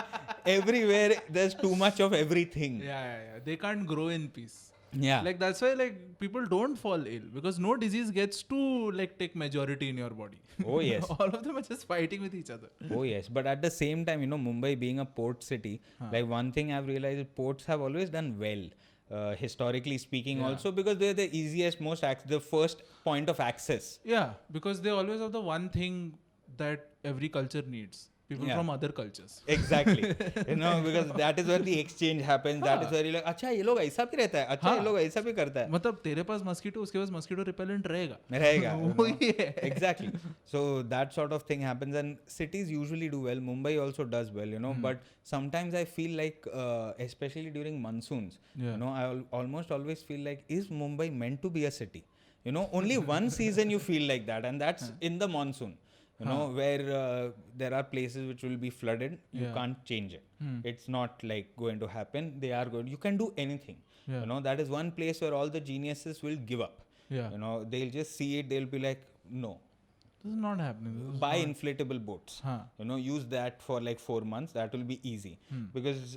everywhere. There's too much of everything.
Yeah. They can't grow in peace.
Yeah.
Like, that's why like people don't fall ill, because no disease gets to like take majority in your body.
Oh yes.
All of them are just fighting with each other.
Oh yes. But at the same time, you know, Mumbai being a port city, like, one thing I've realized is ports have always done well, historically speaking, also because they're the easiest, the first point of access.
Yeah, because they always have the one thing that every culture needs. People from other cultures.
Exactly. You know, because that is where the exchange happens. That is where you're like, अच्छा ये लोग ऐसा भी रहता है, अच्छा ये लोग ऐसा भी करता है.
मतलब तेरे पास मस्कीटो, उसके पास मस्कीटो रिपेलेंट
रहेगा. Exactly. So that sort of thing happens, and cities usually do well. Mumbai also does well, you know. But sometimes I feel like, especially during monsoons, you know, I almost always feel like, is Mumbai meant to be a city? You know, only one season you feel like that, and that's in the monsoon. You know, where there are places which will be flooded, you can't change it. It's not like going to happen. They are going. You can do anything. You know, that is one place where all the geniuses will give up. You know, they'll just see it. They'll be like, no.
This is not happening.
Buy inflatable boats. You know, use that for like 4 months. That will be easy. Because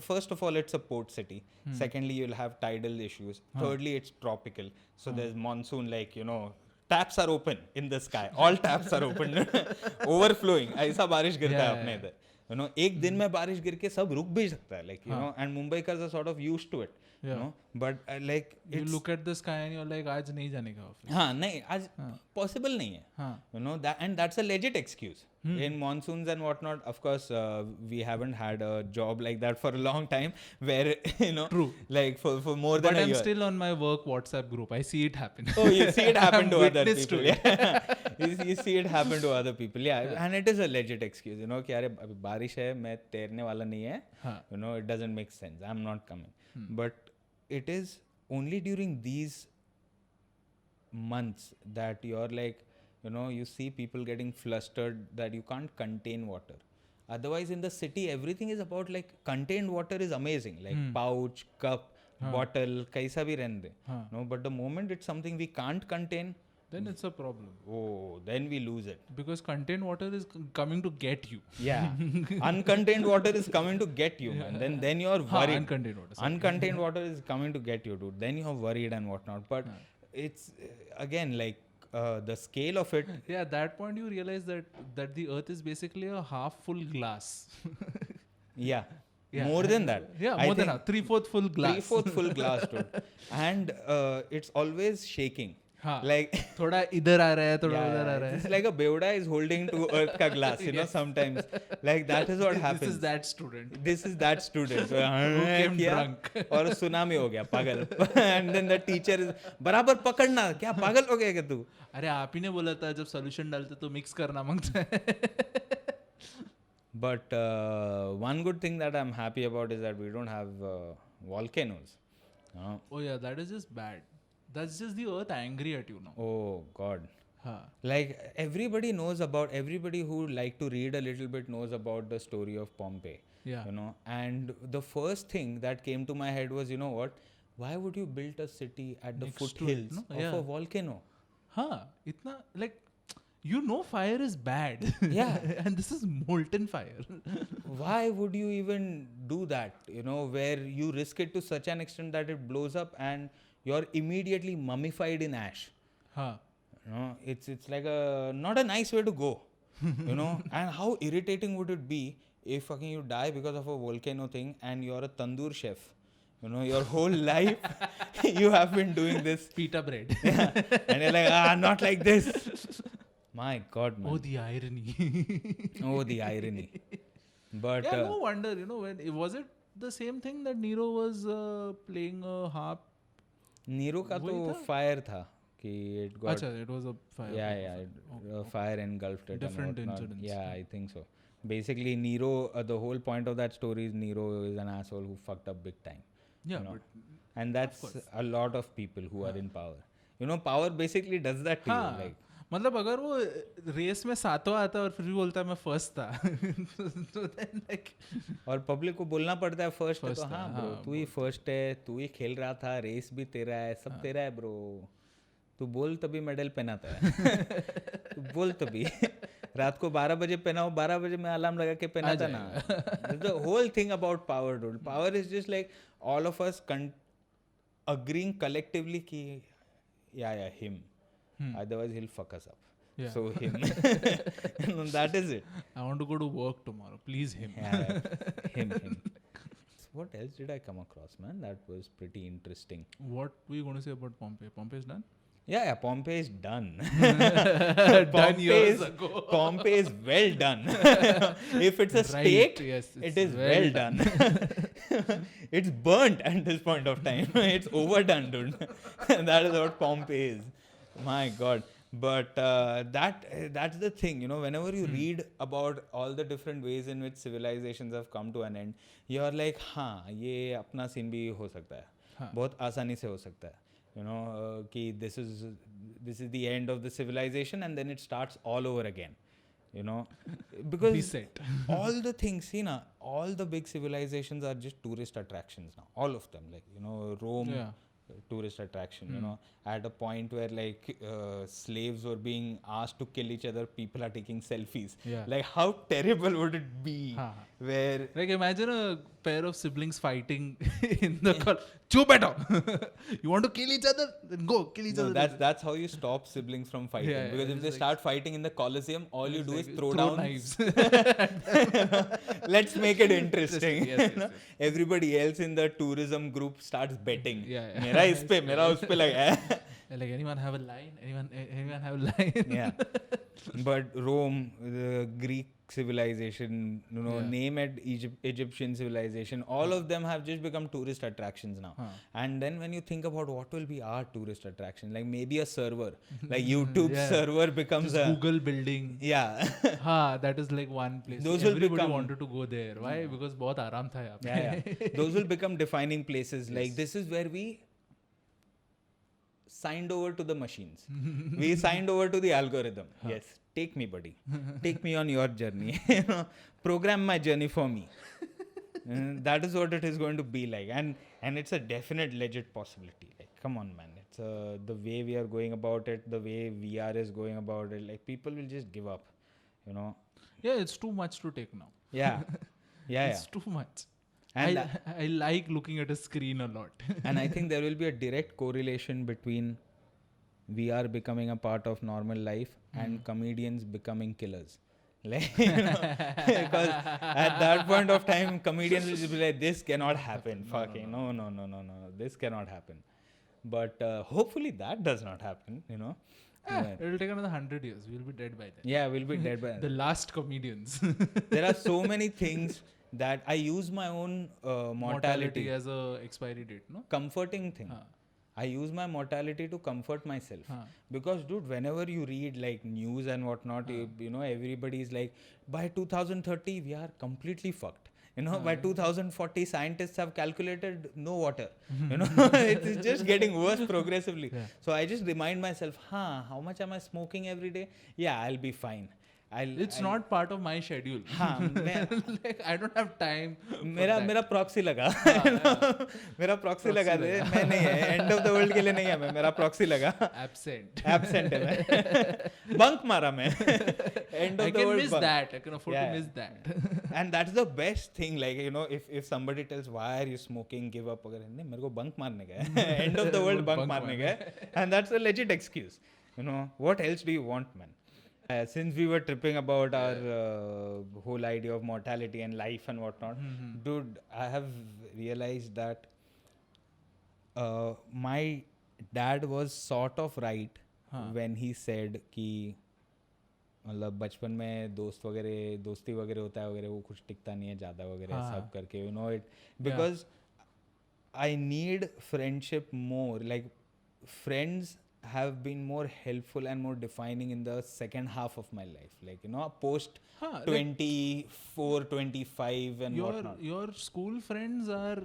first of all, it's a port city. Secondly, you'll have tidal issues. Thirdly, it's tropical. So there's monsoon, like, you know, taps are open in the sky. All taps are open. Overflowing. ऐसा बारिश गिरता है अपने इधर. you know, एक दिन में बारिश गिर के सब रुक भी सकता है, like, you know, and Mumbaikars are sort of used to it, you know, but like
You look at the sky and you're like, आज नहीं जाने का ऑफिस.
हाँ नहीं आज possible नहीं है,
हाँ.
you know, that, and that's a legit excuse. In monsoons and whatnot, of course, we haven't had a job like that for a long time where, you know,
True.
like for more than
But
a
I'm
year.
still on my work WhatsApp group. I see it happen.
Oh, you see it happen
I'm
to other
witness to
people. Yeah. you see it happen to other people. Yeah. And it is a legit excuse, you know, कि अरे अभी बारिश है, मैं तैरने वाला नहीं है.
हाँ.
You know, it doesn't make sense. I'm not coming. But it is only during these months that you're like, you know, you see people getting flustered that you can't contain water. Otherwise, in the city, everything is about like contained water is amazing, like pouch, cup, bottle, kaisa bhi rehne de. No, but the moment it's something we can't contain,
Then it's a problem.
oh, then we lose it.
Because contained water is coming to get you.
Yeah, uncontained water is coming to get you, man. Then you're worried.
Uncontained water. Sorry.
Uncontained water is coming to get you, dude. Then you're worried and whatnot. But it's again like the scale of it.
Yeah, at that point you realize that the earth is basically a half full glass.
Yeah.
Yeah.
More than that.
Yeah,
I
more than
think
that. 3/4 full glass.
3/4 full glass, dude. And it's always shaking.
हाँ.
Like
थोड़ा इधर आ रहा है, थोड़ा उधर आ रहा है.
it's like a Beoda is holding to earth ka glass, you know, sometimes. Like that is what happens.
This is that student.
This is that student. So,
came
किया,
drunk.
और tsunami हो गया पागल. And then the teacher is बराबर पकड़ना, क्या पागल हो गया क्या तू?
अरे आप ही ने बोला था जब सॉल्यूशन डालते तो मिक्स करना मांगता है.
But one good thing that I'm happy about is that we don't have volcanoes.
Oh yeah, that is just bad. That's just the earth angry at you now.
Oh God.
हाँ.
Like everybody who like to read a little bit knows about the story of Pompeii.
Yeah.
You know, and the first thing that came to my head was, you know what? Why would you build a city at the
Next to it,
foothills
no?
of
Yeah.
a volcano?
हाँ, इतना like you know fire is bad.
Yeah.
And this is molten fire.
Why would you even do that? You know, where you risk it to such an extent that it blows up and you're immediately mummified in ash.
हाँ.
You know, it's like a not a nice way to go. You know, and how irritating would it be if fucking you die because of a volcano thing and you're a tandoor chef. You know, your whole life you have been doing this.
Pita bread.
Yeah. And you're like, not like this. My God, man.
Oh, the irony.
Oh, the irony. But
Yeah, no wonder, you know, was it the same thing that Nero was playing a harp?
Nero का
वही
तो
था?
fire था कि it got
अच्छा, it was a fire.
yeah fire engulfed it
Different
and whatnot.
incidents.
Yeah, I think so. Basically, Nero, the whole point of that story is Nero is an asshole who fucked up big time.
Yeah,
you know?
but
And that's a lot of people who are in power. You know, power basically does that to
हाँ,
you. Like,
मतलब अगर वो race में सातों आता और फिर भी बोलता है मैं फर्स्ट था. So then like
और पब्लिक को बोलना पड़ता है फर्स्ट है तो
First है,
हाँ ब्रो
हाँ,
तू ही फर्स्ट है, तू ही खेल रहा था, रेस भी तेरा है, सब तेरा है ब्रो. तू बोल तभी मेडल पहनाता है. तू बोल तभी. रात को 12 बजे पहनाओ, 12 बजे में अलार्म लगा के पहनाता ना. The whole thing about power, dude. Power is just like all of us agreeing collectively कि yeah him. Otherwise he'll fuck us up.
Yeah.
So him. That is it.
I want to go to work tomorrow. Please him.
Yeah, him. So what else did I come across, man? That was pretty interesting.
What were you going to say about Pompeii? Pompeii is done?
Yeah, Pompeii is done.
Done years ago.
Pompeii is well done. If it's a state,
yes,
it is well done. It's burnt at this point of time. It's overdone, dude. That is what Pompeii is. My God. But that's the thing, you know, whenever you read about all the different ways in which civilizations have come to an end, you're like, हाँ ये अपना scene भी हो सकता है, बहुत आसानी से हो सकता है. You know, कि this is the end of the civilization and then it starts all over again. You know, because
Reset.
all the things, see na, all the big civilizations are just tourist attractions now. All of them, like, you know, Rome,
Yeah.
tourist attraction. You know, at a point where like slaves were being asked to kill each other, people are taking selfies.
Yeah.
Like how terrible would it be? Where
Like imagine a pair of siblings fighting in the car. Chup beto. You want to kill each other? Then go kill each
no,
other.
that's how you stop siblings from fighting.
Yeah,
because
yeah,
if
it's
they
like-
start fighting in the Colosseum, all you do is
like
throw down
knives.
Let's make it interesting.
Yes, yes,
You know?
yes.
Everybody else in the tourism group starts betting.
Yeah, yeah.
मेरा इस पे मेरा उस पे लगा है.
Like anyone have a line? Anyone have a line?
Yeah. But Rome, the Greek civilization, you know,
Yeah.
name it Egyptian civilization, all of them have just become tourist attractions now. And then when you think about what will be our tourist attraction, like maybe a server, like YouTube
Yeah.
server becomes a
Google building.
yeah.
That is like one place.
Those will
Everybody
become-
wanted to go there. Why? Because बहुत आराम था यहाँ पे.
Yeah. Those will become defining places. Like this is where we signed over to the machines. We signed over to the algorithm. Yes, take me, buddy. Take me on your journey. You know, program my journey for me. That is what it is going to be like, and it's a definite legit possibility. Like, come on, man. It's the way we are going about it, the way VR is going about it. Like, people will just give up. You know.
Yeah, it's too much to take now.
Yeah. Yeah.
It's too much.
And
I like looking at a screen a lot.
and I think there will be a direct correlation between VR becoming a part of normal life and comedians becoming killers. Like, you know, because at that point of time, comedians will just be like, this cannot happen. Fucking no. This cannot happen. But hopefully that does not happen, you know. Yeah.
It'll take another 100 years. We'll be dead by then.
Yeah, we'll be dead by
The last comedians.
There are so many things that I use my own mortality
as a expiry date, no?
comforting thing. I use my mortality to comfort myself. Because, dude, whenever you read like news and whatnot, you know, everybody is like, by 2030, we are completely fucked. You know, by 2040, scientists have calculated no water. You know, it's just getting worse progressively.
Yeah.
So I just remind myself, how much am I smoking every day? Yeah, I'll be fine.
It's not part of my schedule. Like, I don't have time.
मेरा proxy लगा मेरा proxy लगा दे मैं नहीं है end of the world के लिए नहीं है मैं मेरा प्रॉक्सी लगा
Absent.
एब्सेंट है मैं बंक मारा मैं and
I
of the
can
world
miss that. I can afford
Yeah.
to miss that.
and that's the best thing, like, you know, if somebody tells why are you smoking, give up, अगर नहीं मेरे को bunk मारने का है end of the world bunk मारने का है and that's a legit excuse. You know, what else do you want, man? Since we were tripping about our whole idea of mortality and life and whatnot, dude, I have realized that my dad was sort of right when he said कि मतलब बचपन में दोस्ती वगैरह होता है वगैरह वो कुछ टिकता नहीं है ज़्यादा वगैरह सब करके, you know it, because I need friendship more, like friends have been more helpful and more defining in the second half of my life, like, you know, post 24 25 and whatnot.
Your school friends are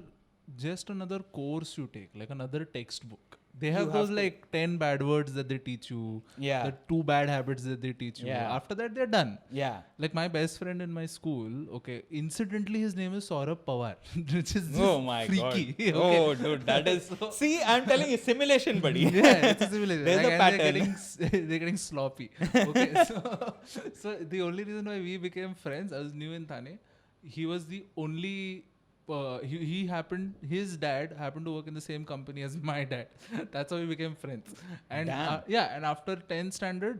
just another course you take, like another textbook. They have those like 10 bad words that they teach you.
Yeah.
The 2 bad habits that they teach you.
Yeah.
After that, they're done.
Yeah.
Like my best friend in my school, okay, incidentally his name is Saurabh Pawar, which is
Oh
just
my
freaky.
god.
Okay.
Oh dude, that is see, I'm telling you, simulation, buddy.
Yeah, it's a simulation.
There's
Like,
a
and
pattern.
they're getting sloppy. Okay, so the only reason why we became friends, I was new in Thane. He was the only. His dad happened to work in the same company as my dad. That's how we became friends. And
Damn.
and after 10th standard,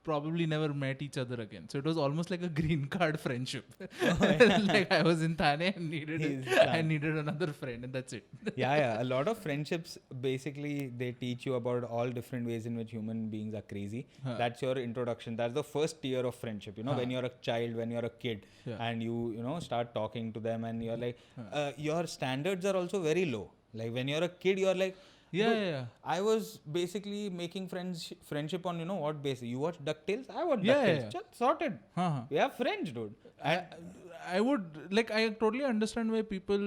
probably never met each other again. So it was almost like a green card friendship. Like I was in Thane and needed another friend, and that's it.
Yeah. A lot of friendships, basically, they teach you about all different ways in which human beings are crazy. That's your introduction. That's the first tier of friendship. You know, when you're a child, when you're a kid, and you know, start talking to them, and you're like, your standards are also very low. Like when you're a kid, you're like,
Yeah.
I was basically making friendship on, you know, what basis? You watch DuckTales? I watch
Yeah,
DuckTales.
yeah.
Just sorted.
Uh-huh.
We are friends, dude.
I would like, I totally understand why people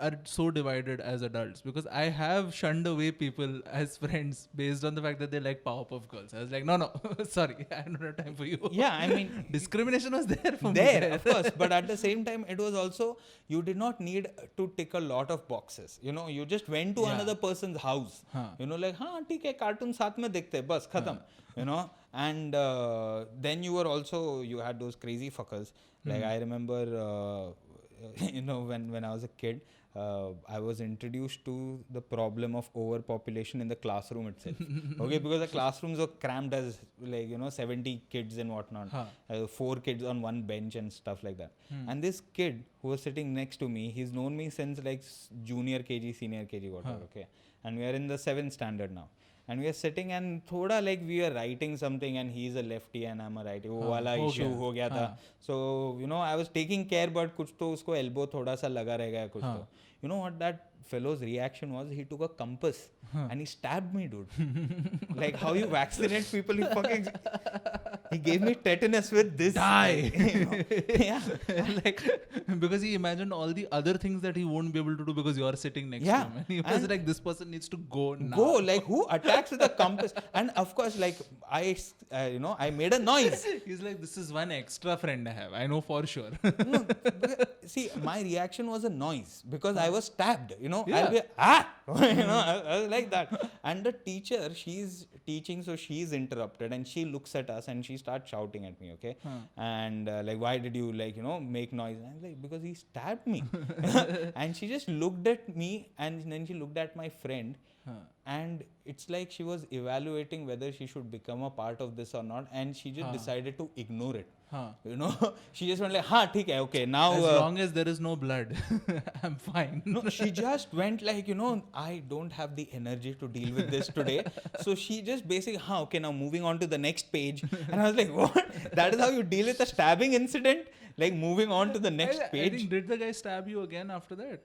are so divided as adults, because I have shunned away people as friends based on the fact that they like Powerpuff Girls. I was like, no, sorry, I don't have time for you.
Yeah, I mean,
discrimination was there for me.
there, of course, but at the same time, it was also, you did not need to tick a lot of boxes. You know, you just went to
Yeah.
another person's house.
Huh.
You know, like, हाँ ठीक है, cartoon साथ में देखते हैं, बस खत्म. You know, and then you were also, you had those crazy fuckers. Like I remember, you know, when I was a kid, I was introduced to the problem of overpopulation in the classroom itself. Okay, because the classrooms were crammed as, like, you know, 70 kids and whatnot. 4 kids on one bench and stuff like that. And this kid who was sitting next to me, he's known me since like junior KG, senior KG, whatever. Okay, and we are in the 7th standard now. And we are sitting and thoda like we are writing something and he's a lefty and I'm a righty. वो वाला issue हो गया था. So, you know, I was taking care, but कुछ तो उसको elbow थोड़ा सा लगा रह गया कुछ तो. You know what that fellow's reaction was? He took a compass and he stabbed me, dude. Like how you vaccinate people, he gave me tetanus with this.
Die.
You know? Yeah.
Like, because he imagined all the other things that he won't be able to do because you are sitting next to him. And he was like, this person needs to go now.
Go, like who attacks with a compass? And of course, like you know, I made a noise.
He's like, this is one extra friend I have. I know for sure.
No, see, my reaction was a noise because I was stabbed. You know,
Yeah.
I'll be you know, I was like that. And the teacher, she's teaching, so she's interrupted, and she looks at us and she starts shouting at me. Okay, and like, why did you, like, you know, make noise? And I'm like, because he stabbed me. And she just looked at me, and then she looked at my friend. And it's like she was evaluating whether she should become a part of this or not, and she just decided to ignore it. You know, she just went like, theek hai, okay, now.
As long as there is no blood, I'm fine.
No, she just went like, you know, I don't have the energy to deal with this today. So she just basically, okay, now moving on to the next page. And I was like, what? That is how you deal with a stabbing incident? Like moving on to the next
I
page?
think, did the guy stab you again after that?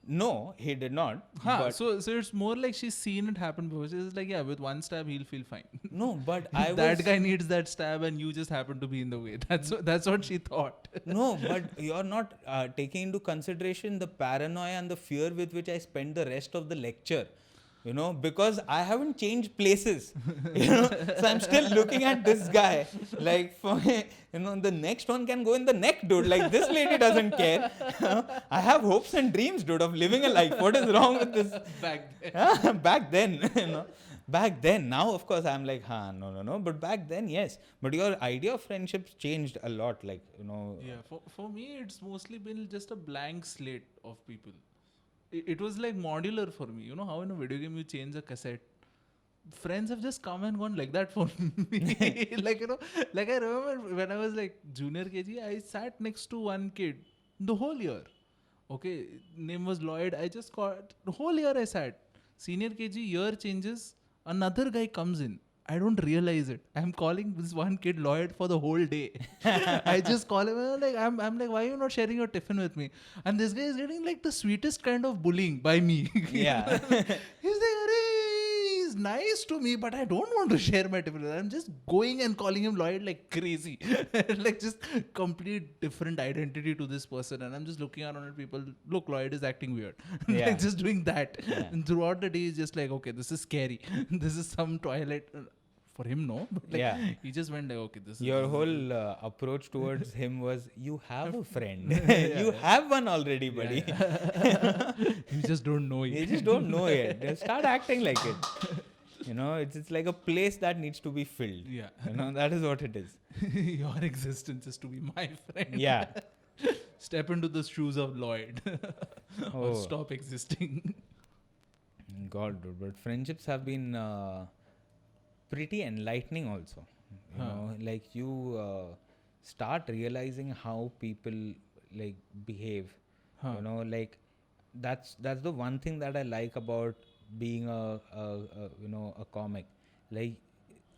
No, he did not. But
So it's more like she's seen it happen before. She's like, yeah, with one stab he'll feel fine.
no, but I was.
That guy needs that stab, and you just happen to be in the way. That's what she thought.
No, but you're not taking into consideration the paranoia and the fear with which I spent the rest of the lecture. You know, because I haven't changed places. You know, so I'm still looking at this guy. Like, you know, the next one can go in the neck, dude. Like, this lady doesn't care. I have hopes and dreams, dude, of living a life. What is wrong with this?
Back then.
Back then, you know. Back then, now of course I'm like, no. But back then, yes. But your idea of friendships changed a lot. Like, you know.
Yeah, for me, it's mostly been just a blank slate of people. It was like modular for me. You know how in a video game you change a cassette? Friends have just come and gone like that for me. Like, you know, like I remember when I was like junior KG, I sat next to one kid the whole year. Okay, name was Lloyd. I just got the whole year I sat. Senior KG, year changes, another guy comes in. I don't realize it. I'm calling this one kid Lloyd for the whole day. I just call him and I'm like, why are you not sharing your tiffin with me? And this guy is getting like the sweetest kind of bullying by me.
Yeah.
He's like, he's nice to me, but I don't want to share my tiffin. I'm just going and calling him Lloyd like crazy. Like just complete different identity to this person. And I'm just looking around at people, look, Lloyd is acting weird.
Yeah.
Like just doing that.
Yeah.
And throughout the day, he's just like, okay, this is scary. This is some Twilight. For him, no. But like,
Yeah.
he just went like, okay, this
Your
is
whole approach towards him was, you have a friend. You have one already, buddy.
You just don't know
You
it.
just don't know it. Just start acting like it. You know, it's like a place that needs to be filled.
Yeah.
You know, that is what it is.
Your existence is to be my friend.
Yeah.
Step into the shoes of Lloyd. Or
Oh.
stop existing.
God, dude. But friendships have been pretty enlightening also. You know, like you start realizing how people like behave. You know, like that's the one thing that I like about being a you know, a comic. Like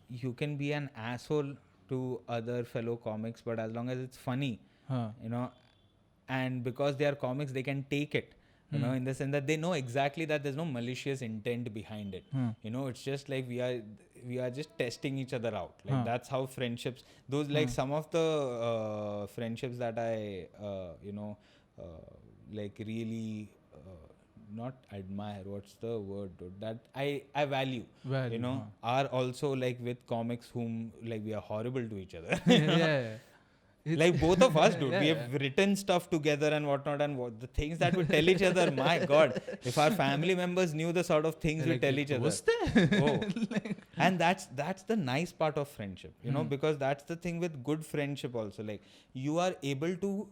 you can be an asshole to other fellow comics, but as long as it's funny, you know, and because they are comics, they can take it. You know, in the sense that they know exactly that there's no malicious intent behind it. You know, it's just like we are just testing each other out. Like that's how friendships. Those like some of the friendships that I you know like really not admire, what's the word, dude, that I value,
Value,
you know, are also like with comics whom like we are horrible to each other.
yeah.
Like both of us, dude,
Yeah,
we have written stuff together and whatnot, and the things that we tell each other, my God, if our family members knew the sort of things we
Like,
tell each other. Oh. And that's the nice part of friendship, you know, because that's the thing with good friendship also. Like you are able to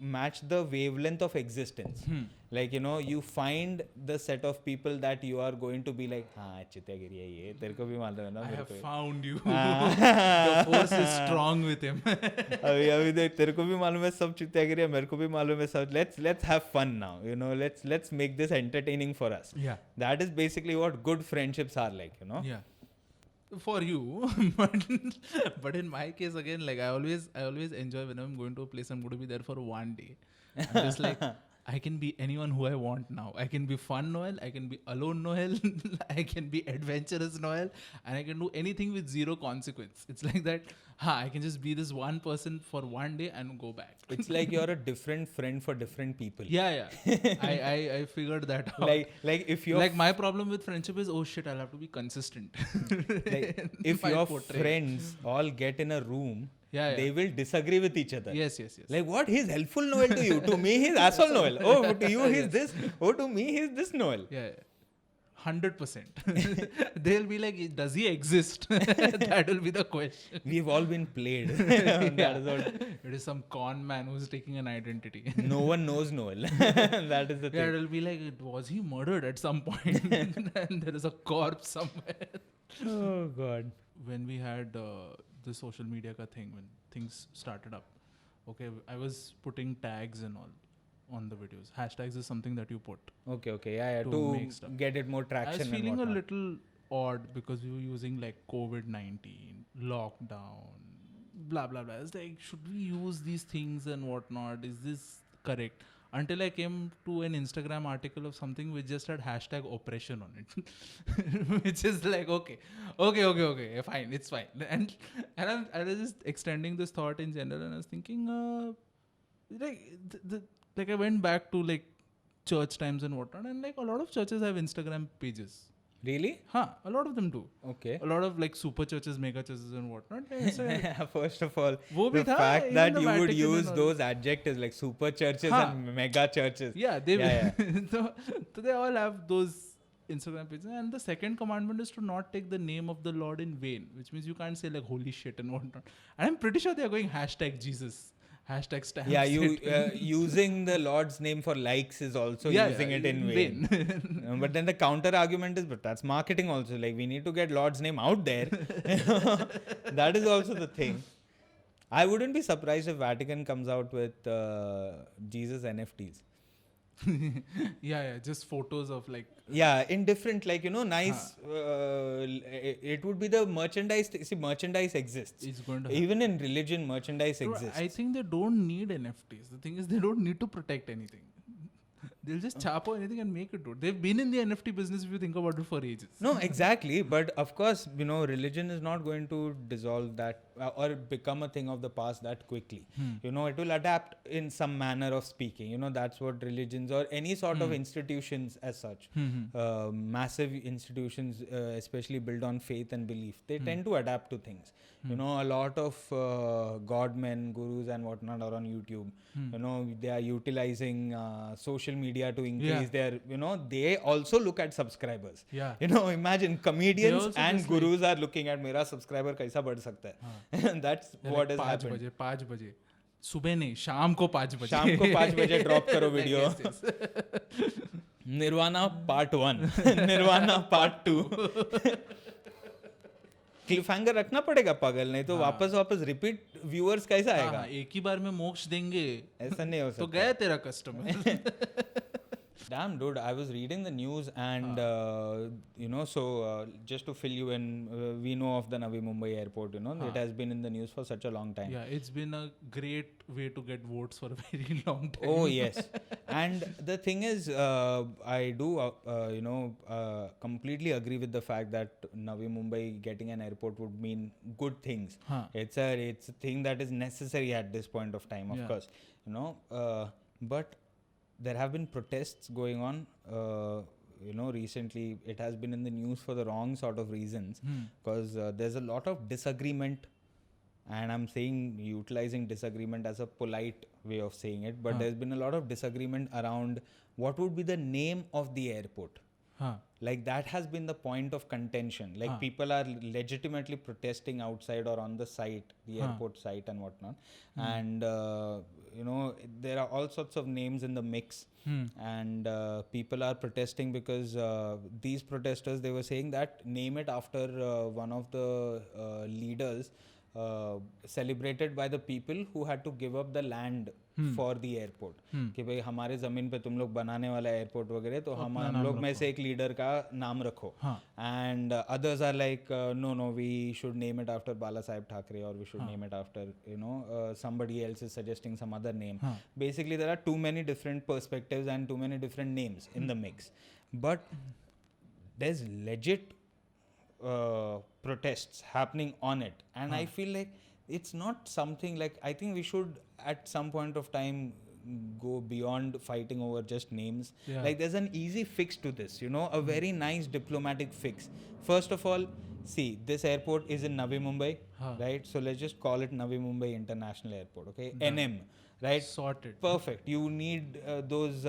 match the wavelength of existence. Like, you know, you find the set of people that you are going to be like, हाँ चित्यागिरी है ये, तेरे को भी मालूम है ना
I
मेरे
have
को.
found you. The force is strong with him.
अभी देख, तेरे को भी मालूम है सब चित्यागिरी है, मेरे को भी मालूम है सब. Let's have fun now, you know. Let's make this entertaining for us.
Yeah.
That is basically what good friendships are like, you know.
Yeah. For you, but in my case again, like I always enjoy when I'm going to a place. I'm going to be there for one day. I'm just like, I can be anyone who I want now. I can be fun Noel, I can be alone Noel, I can be adventurous Noel, and I can do anything with zero consequence. It's like that, I can just be this one person for one day and go back.
It's like you're a different friend for different people.
Yeah. I figured that out.
Like if you're
like my problem with friendship is, oh shit, I'll have to be consistent.
like if
My
your
portrait.
friends all get in a room,
Yeah.
they will disagree with each other.
Yes.
Like, what? He's helpful Noel to you. To me, he's asshole Noel. Oh, to you, he's
Yes.
this. Oh, to me, he's this Noel.
Yeah. 100%. They'll be like, does he exist? That will be the question.
We've all been played. That is what,
It is some con man who's taking an identity.
no one knows Noel. That is the
Yeah,
thing.
it'll be like, was he murdered at some point? And there is a corpse somewhere.
Oh, God.
When we had the social media ka thing, when things started up, okay, I was putting tags and all on the videos. Hashtags is something that you put.
Okay. Yeah.
To
To
make stuff.
get it more
I
traction.
was feeling
and
a
whatnot.
little odd because we were using like COVID-19, lockdown, blah, blah, blah. It's like, should we use these things and whatnot? Is this correct? Until I came to an Instagram article of something which just had hashtag oppression on it. Which is like, okay, fine, it's fine. And I was just extending this thought in general, and I was thinking, like I went back to like church times and whatnot, and like a lot of churches have Instagram pages.
Really?
A lot of them do.
Okay.
A lot of like super churches, mega churches and whatnot. It's
First of all,
वो भी
the
था,
fact
even
that
the
you would
Vatican
use
and all.
those adjectives like super churches and mega churches.
Yeah, they
Yeah,
so they all have those Instagram pages. And the second commandment is to not take the name of the Lord in vain, which means you can't say like holy shit and whatnot. And I'm pretty sure they are going hashtag Jesus, hashtag stamp.
Yeah, you using the Lord's name for likes is also using it in vain. But then the counter argument is, but that's marketing also. Like, we need to get Lord's name out there. That is also the thing. I wouldn't be surprised if Vatican comes out with Jesus NFTs.
Yeah, just photos of like.
Yeah, in different, like, you know, nice. It would be the merchandise. See, merchandise exists.
It's going to
Even in religion, merchandise
Bro,
exists.
I think they don't need NFTs. The thing is, they don't need to protect anything. They'll just chapo anything and make it do. They've been in the NFT business, if you think about it, for ages.
No, exactly. But of course, you know, religion is not going to dissolve that or become a thing of the past that quickly. You know, it will adapt in some manner of speaking. You know, that's what religions or any sort of institutions as such, massive institutions, especially built on faith and belief, they tend to adapt to things. You know, a lot of godmen, gurus and whatnot are on YouTube. You know, they are utilizing social media to increase their, you know, they also look at subscribers.
Yeah.
You know, imagine comedians
also
and
just
gurus are looking at मेरा subscriber कैसा बढ़ सकता है. That's what has happened.
5 बजे सुबह नहीं, शाम को 5 बजे.
शाम को 5 बजे ड्रॉप करो video.
Yes, yes.
Nirvana part 1, Nirvana part 2. Cliffhanger रखना पड़ेगा पागल, नहीं तो वापस रिपीट व्यूअर्स कैसा आएगा.
एक ही बार में मोक्ष देंगे
ऐसा नहीं हो सकता.
तो गया तेरा customer.
Damn, dude, I was reading the news and, you know, so just to fill you in, we know of the Navi Mumbai airport, you know, it has been in the news for such a long time.
Yeah, it's been a great way to get votes for a very long time.
Oh, yes. And the thing is, I do, you know, completely agree with the fact that Navi Mumbai getting an airport would mean good things. It's a thing that is necessary at this point of time, of course, you know, but there have been protests going on. You know, recently it has been in the news for the wrong sort of reasons, because there's a lot of disagreement, and I'm saying utilizing disagreement as a polite way of saying it, but there's been a lot of disagreement around what would be the name of the airport. Like that has been the point of contention. Like people are legitimately protesting outside or on the site, the airport site and whatnot. And you know, there are all sorts of names in the mix. And people are protesting because these protesters, they were saying that name it after one of the leaders celebrated by the people who had to give up the land for the airport. कि भाई हमारे ज़मीन पे तुम लोग बनाने वाला airport वगैरह, तो हम लोग में से एक लीडर का नाम रखो. And others are like no, we should name it after Bala Saheb Thackeray, or we should name it after, you know, somebody else is suggesting some other name. Basically there are too many different perspectives and too many different names in the mix, but there's legit protests happening on it, and I feel like it's not something like, I think we should at some point of time go beyond fighting over just names. Like there's an easy fix to this, you know, a very nice diplomatic fix. First of all, see, this airport is in Navi Mumbai, right? So let's just call it Navi Mumbai International Airport, okay? NM, right?
Sorted.
Perfect. You need those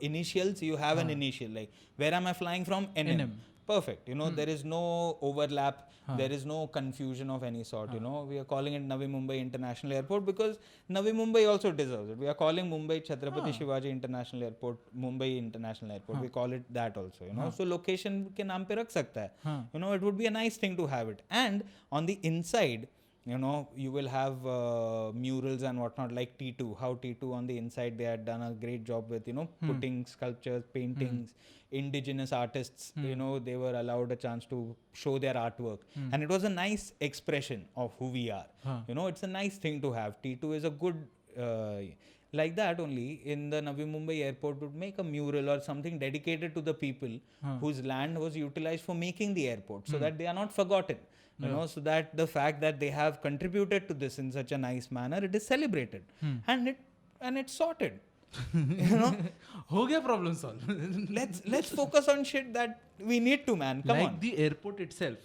initials. You have an initial, like, where am I flying from? NM. Perfect. You know, there is no overlap. There is no confusion of any sort. You know, we are calling it Navi Mumbai International Airport because Navi Mumbai also deserves it. We are calling Mumbai Chhatrapati Shivaji International Airport, Mumbai International Airport. We call it that also. You know, so location ke naam pe rakh sakta hai. You know, it would be a nice thing to have it. And on the inside, you know, you will have murals and whatnot, like T2. How T2 on the inside, they had done a great job with, you know, putting sculptures, paintings, indigenous artists, you know, they were allowed a chance to show their artwork. And it was a nice expression of who we are. You know, it's a nice thing to have. T2 is a good, like that only, in the Navi Mumbai airport would make a mural or something dedicated to the people whose land was utilized for making the airport, so that they are not forgotten. You know, so that the fact that they have contributed to this in such a nice manner, it is celebrated. And it's sorted. You know,
हो गया problem solved.
let's focus on shit that we need to, man. Come
like
on.
the airport itself.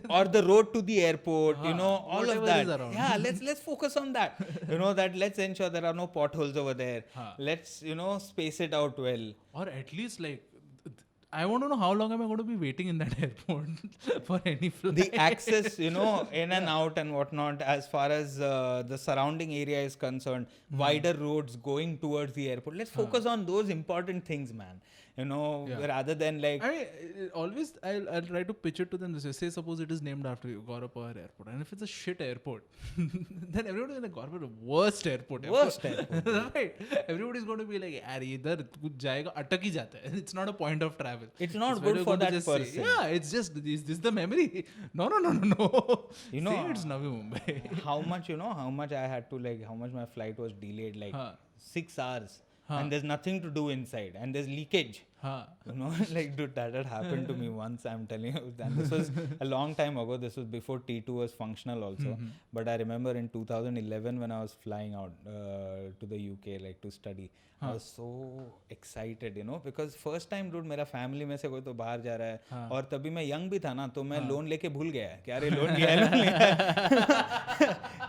Or the road to the airport, you know, all of
whatever
that.
is around.
Yeah, let's focus on that. You know, that let's ensure there are no potholes over there. Let's, you know, space it out well.
Or at least, like, I want to know how long am I going to be waiting in that airport for any flight.
The access, you know, in and out and whatnot, as far as the surrounding area is concerned, wider roads going towards the airport. Let's focus on those important things, man. You know, rather than like...
I mean, always I'll try to pitch it to them this way. Say, suppose it is named after you, Gaurav Pawar Airport. And if it's a shit airport, then everybody is like, Gaurav, the worst airport.
Worst airport.
Right. Everybody's going to be like, yaar, idhar kuch jayega, atak hi jata hai. It's not a point of travel.
It's not good for that person.
Say, yeah, it's just, is this the memory? No.
You know,
say it's Navi Mumbai.
how much I had to, like, how much my flight was delayed, like 6 hours. And there's nothing to do inside, and there's leakage. You know, like, dude, that had happened to me once, I'm telling you. And this was a long time ago. This was before T2 was functional also. But I remember in 2011 when I was flying out to the UK, like, to study, I was so excited, you know, because first time, dude, मेरा family में से कोई तो बाहर जा रहा है, और तभी मैं young भी था ना, तो मैं loan लेके भूल गया कि अरे loan लिया है.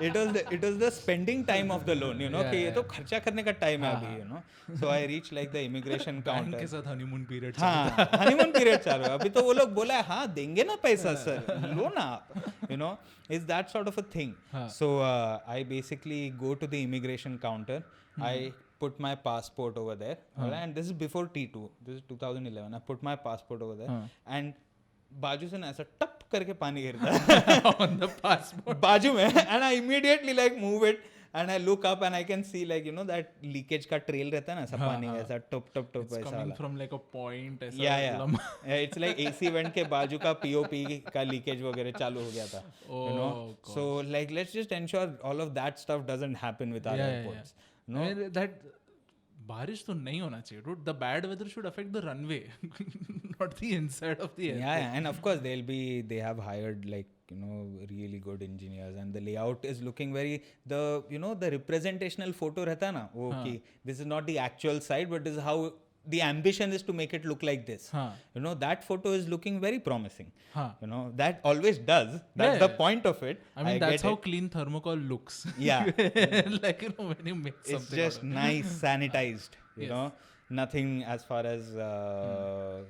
It was the spending time of the loan, you know, कि ये तो खर्चा करने का time है अभी, you know. So I reached like the immigration counter.
Bank के साथ honeymoon period.
हाँ, honeymoon period चालू है. अभी तो वो लोग बोला है, हाँ देंगे ना पैसा सर, लो ना आप, you know. It's that sort of a thing. So I basically go to the immigration counter. I put my passport over there, and this is before T2. This is 2011. I put my passport over there, and बाजू से ना ऐसा टप करके पानी गिरता है
on the passport.
बाजू में, and I immediately like move it. And I look up and I can see, like, you know, that leakage का trail रहता है ना, ऐसा पानी ऐसा टप
It's
ऐसा
coming
वाला.
from like a point. ऐसा
Yeah. It's like AC vent के बाजू का POP का leakage वगैरह चालू हो गया था.
Oh,
you know?
God.
So like, let's just ensure all of that stuff doesn't happen with our airports. No?
I mean, that बारिश तो नहीं होना चाहिए, dude. The bad weather should affect the runway, not the inside of the airport.
Yeah, and of course they have hired like really good engineers, and the layout is looking very, the representational photo रहता ना वो कि this is not the actual site but this is how the ambition is to make it look like this. That photo is looking very promising. That always does. That's the point of it.
I mean, that's how clean thermocol looks.
Yeah.
Like, when you make something.
It's just nice, sanitized, you know. Nothing as far as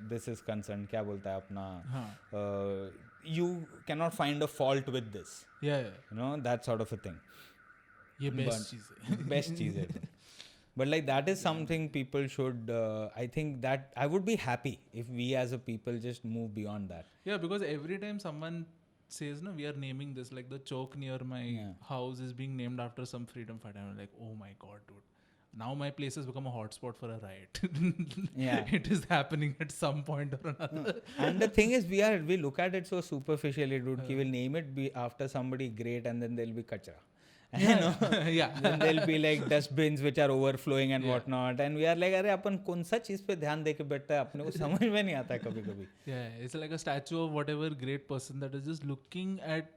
this is concerned. क्या बोलता है अपना? You cannot find a fault with this.
Yeah.
That sort of a thing.
ये best चीज़ है.
Best चीज़ है. But like that is something people should, I think that I would be happy if we as a people just move beyond that.
Yeah, because every time someone says, no, we are naming this, like the choke near my house is being named after some freedom fighter. I'm like, oh my God, dude. Now my place has become a hotspot for a riot.
Yeah.
It is happening at some point or another.
And the thing is, we look at it so superficially, dude. He will name it after somebody great and then there'll be kachra.
Yeah.
Then there'll be like dustbins which are overflowing and whatnot, and we are like, अरे अपन कौन सा चीज पे ध्यान दे के बैठता है, अपने को समझ में नहीं आता कभी कभी.
Yeah, it's like a statue of whatever great person that is just looking at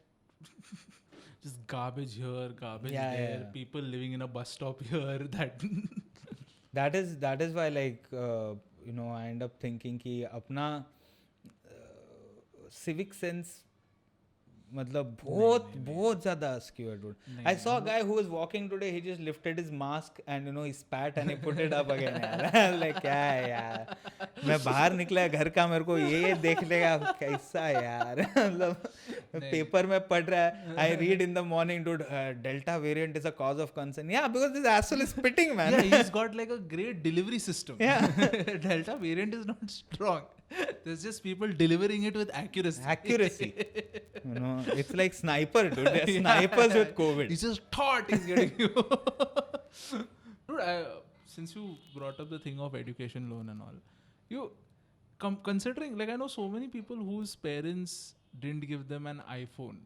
just garbage here, garbage there, people living in a bus stop here. That
is why, like, I end up thinking कि अपना civic sense मतलब बहुत ज़्यादा askew, dude. I saw a guy who was walking today. He just lifted his mask and he spat and he put it up again. I was like, क्या है यार? मैं बाहर निकला घर का, मेरे को ये देख लेगा कैसा यार? मतलब पेपर में पढ़ रहा है. I read in the morning, dude. Delta variant is a cause of concern. Yeah, because this asshole is spitting, man.
Yeah, he's got like a great delivery system.
Yeah.
Delta variant is not strong. There's just people delivering it with accuracy.
It's like sniper, dude. They're snipers with COVID.
He's just thought he's getting you. Dude, since you brought up the thing of education loan and all, you considering, like, I know so many people whose parents didn't give them an iPhone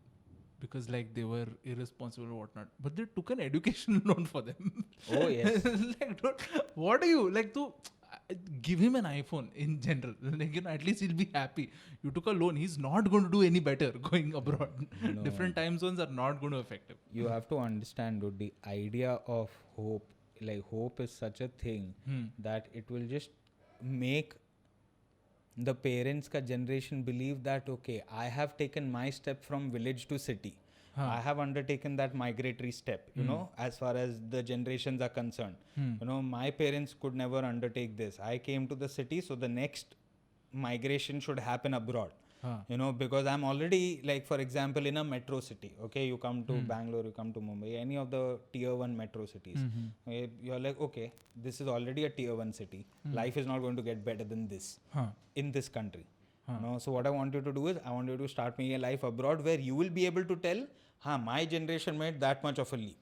because like they were irresponsible or whatnot, but they took an education loan for them.
Oh yes.
Like, dude, what are you like to give him an iPhone in general? Like, at least he'll be happy. You took a loan. He's not going to do any better going abroad. No. Different time zones are not going to affect him.
You have to understand, dude, the idea of hope. Like, hope is such a thing that it will just make the parents ka generation believe that, okay, I have taken my step from village to city. I have undertaken that migratory step, as far as the generations are concerned. My parents could never undertake this. I came to the city, so the next migration should happen abroad. Because I'm already, like, for example, in a metro city. Okay, you come to Bangalore, you come to Mumbai, any of the tier 1 metro cities. Okay, you're like, okay, this is already a tier 1 city. Life is not going to get better than this in this country. So what I want you to do is, I want you to start making a life abroad where you will be able to tell, my generation made that much of a leap.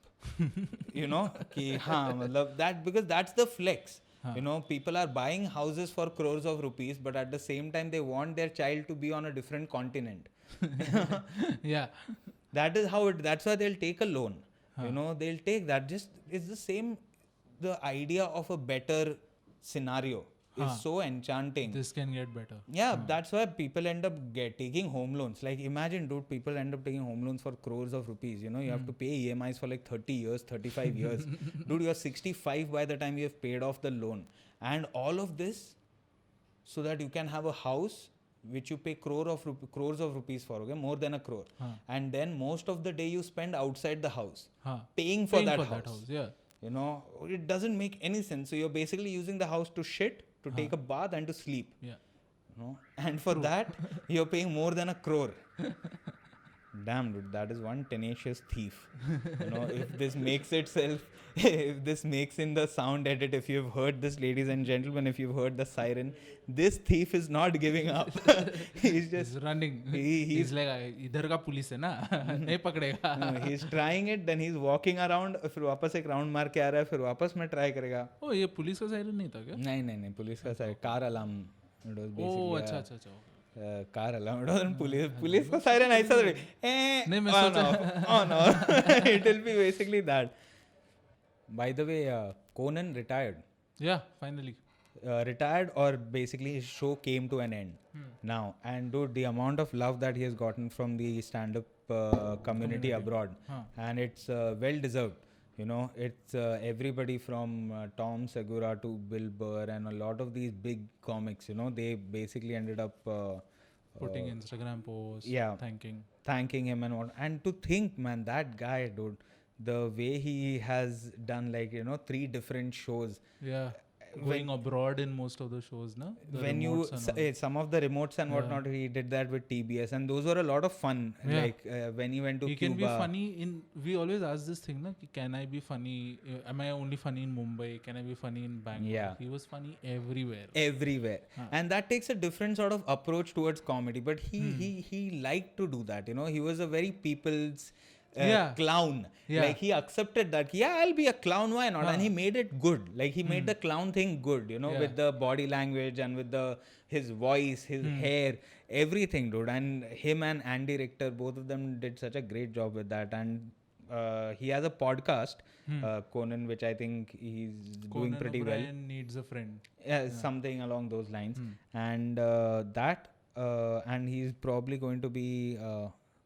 That, because that's the flex. People are buying houses for crores of rupees, but at the same time they want their child to be on a different continent.
Yeah.
That's why they'll take a loan. They'll take that. Just, it's the same, the idea of a better scenario is so enchanting.
This can get better.
Yeah, that's why people end up taking home loans. Like, imagine, dude, people end up taking home loans for crores of rupees. You have to pay EMIs for like 30 years, 35 years. Dude, you're 65 by the time you have paid off the loan. And all of this so that you can have a house which you pay crores of rupees for, okay? More than a crore. And then most of the day you spend outside the house paying for that house.
Yeah.
It doesn't make any sense. So you're basically using the house to shit, to take a bath and to sleep.
Yeah.
And for that, you're paying more than a crore. Damn, dude, that is one tenacious thief. If this makes in the sound edit, if you've heard this, ladies and gentlemen, if you've heard the siren, this thief is not giving up. He's
running. He's like, idhar ka police hai na, nahi pakdega.
No, he's trying it, then he's walking around, फिर वापस एक round मार के आ रहा है, फिर वापस में ट्राई करेगा.
Oh, ये पुलिस का सायरन नहीं था क्या?
नहीं, पुलिस का सायरन, कार अलार्म.
Oh, अच्छा.
कार अलार्म, पुलिस का सायरन ऐसा
नहीं, मैं सोचा
on off. It will be basically that. By the way, Conan retired.
Yeah, finally.
retired, or basically his show came to an end now. And dude, the amount of love that he has gotten from the stand-up community abroad, and it's well deserved. You know, it's everybody from Tom Segura to Bill Burr and a lot of these big comics. You know, they basically ended up
putting Instagram posts,
thanking him and to think, man, that guy, dude, the way he has done, like, you know, 3 different shows.
Going abroad in most of the shows, no?
When you some of the remotes and whatnot, he did that with TBS, and those were a lot of fun. Like when he went to Cuba.
He can be funny in. We always ask this thing, na? Can I be funny? Am I only funny in Mumbai? Can I be funny in Bangalore?
Yeah.
He was funny everywhere.
And that takes a different sort of approach towards comedy. But he liked to do that. You know, he was a very people's clown. Like he accepted that, I'll be a clown, why not? And he made it good. Like he made the clown thing good, you know, with the body language and with his voice, his hair, everything, dude. And him and Andy Richter, both of them did such a great job with that. And he has a podcast, Conan, which I think he's doing pretty well.
Conan needs a friend.
Something along those lines. And and he's probably going to be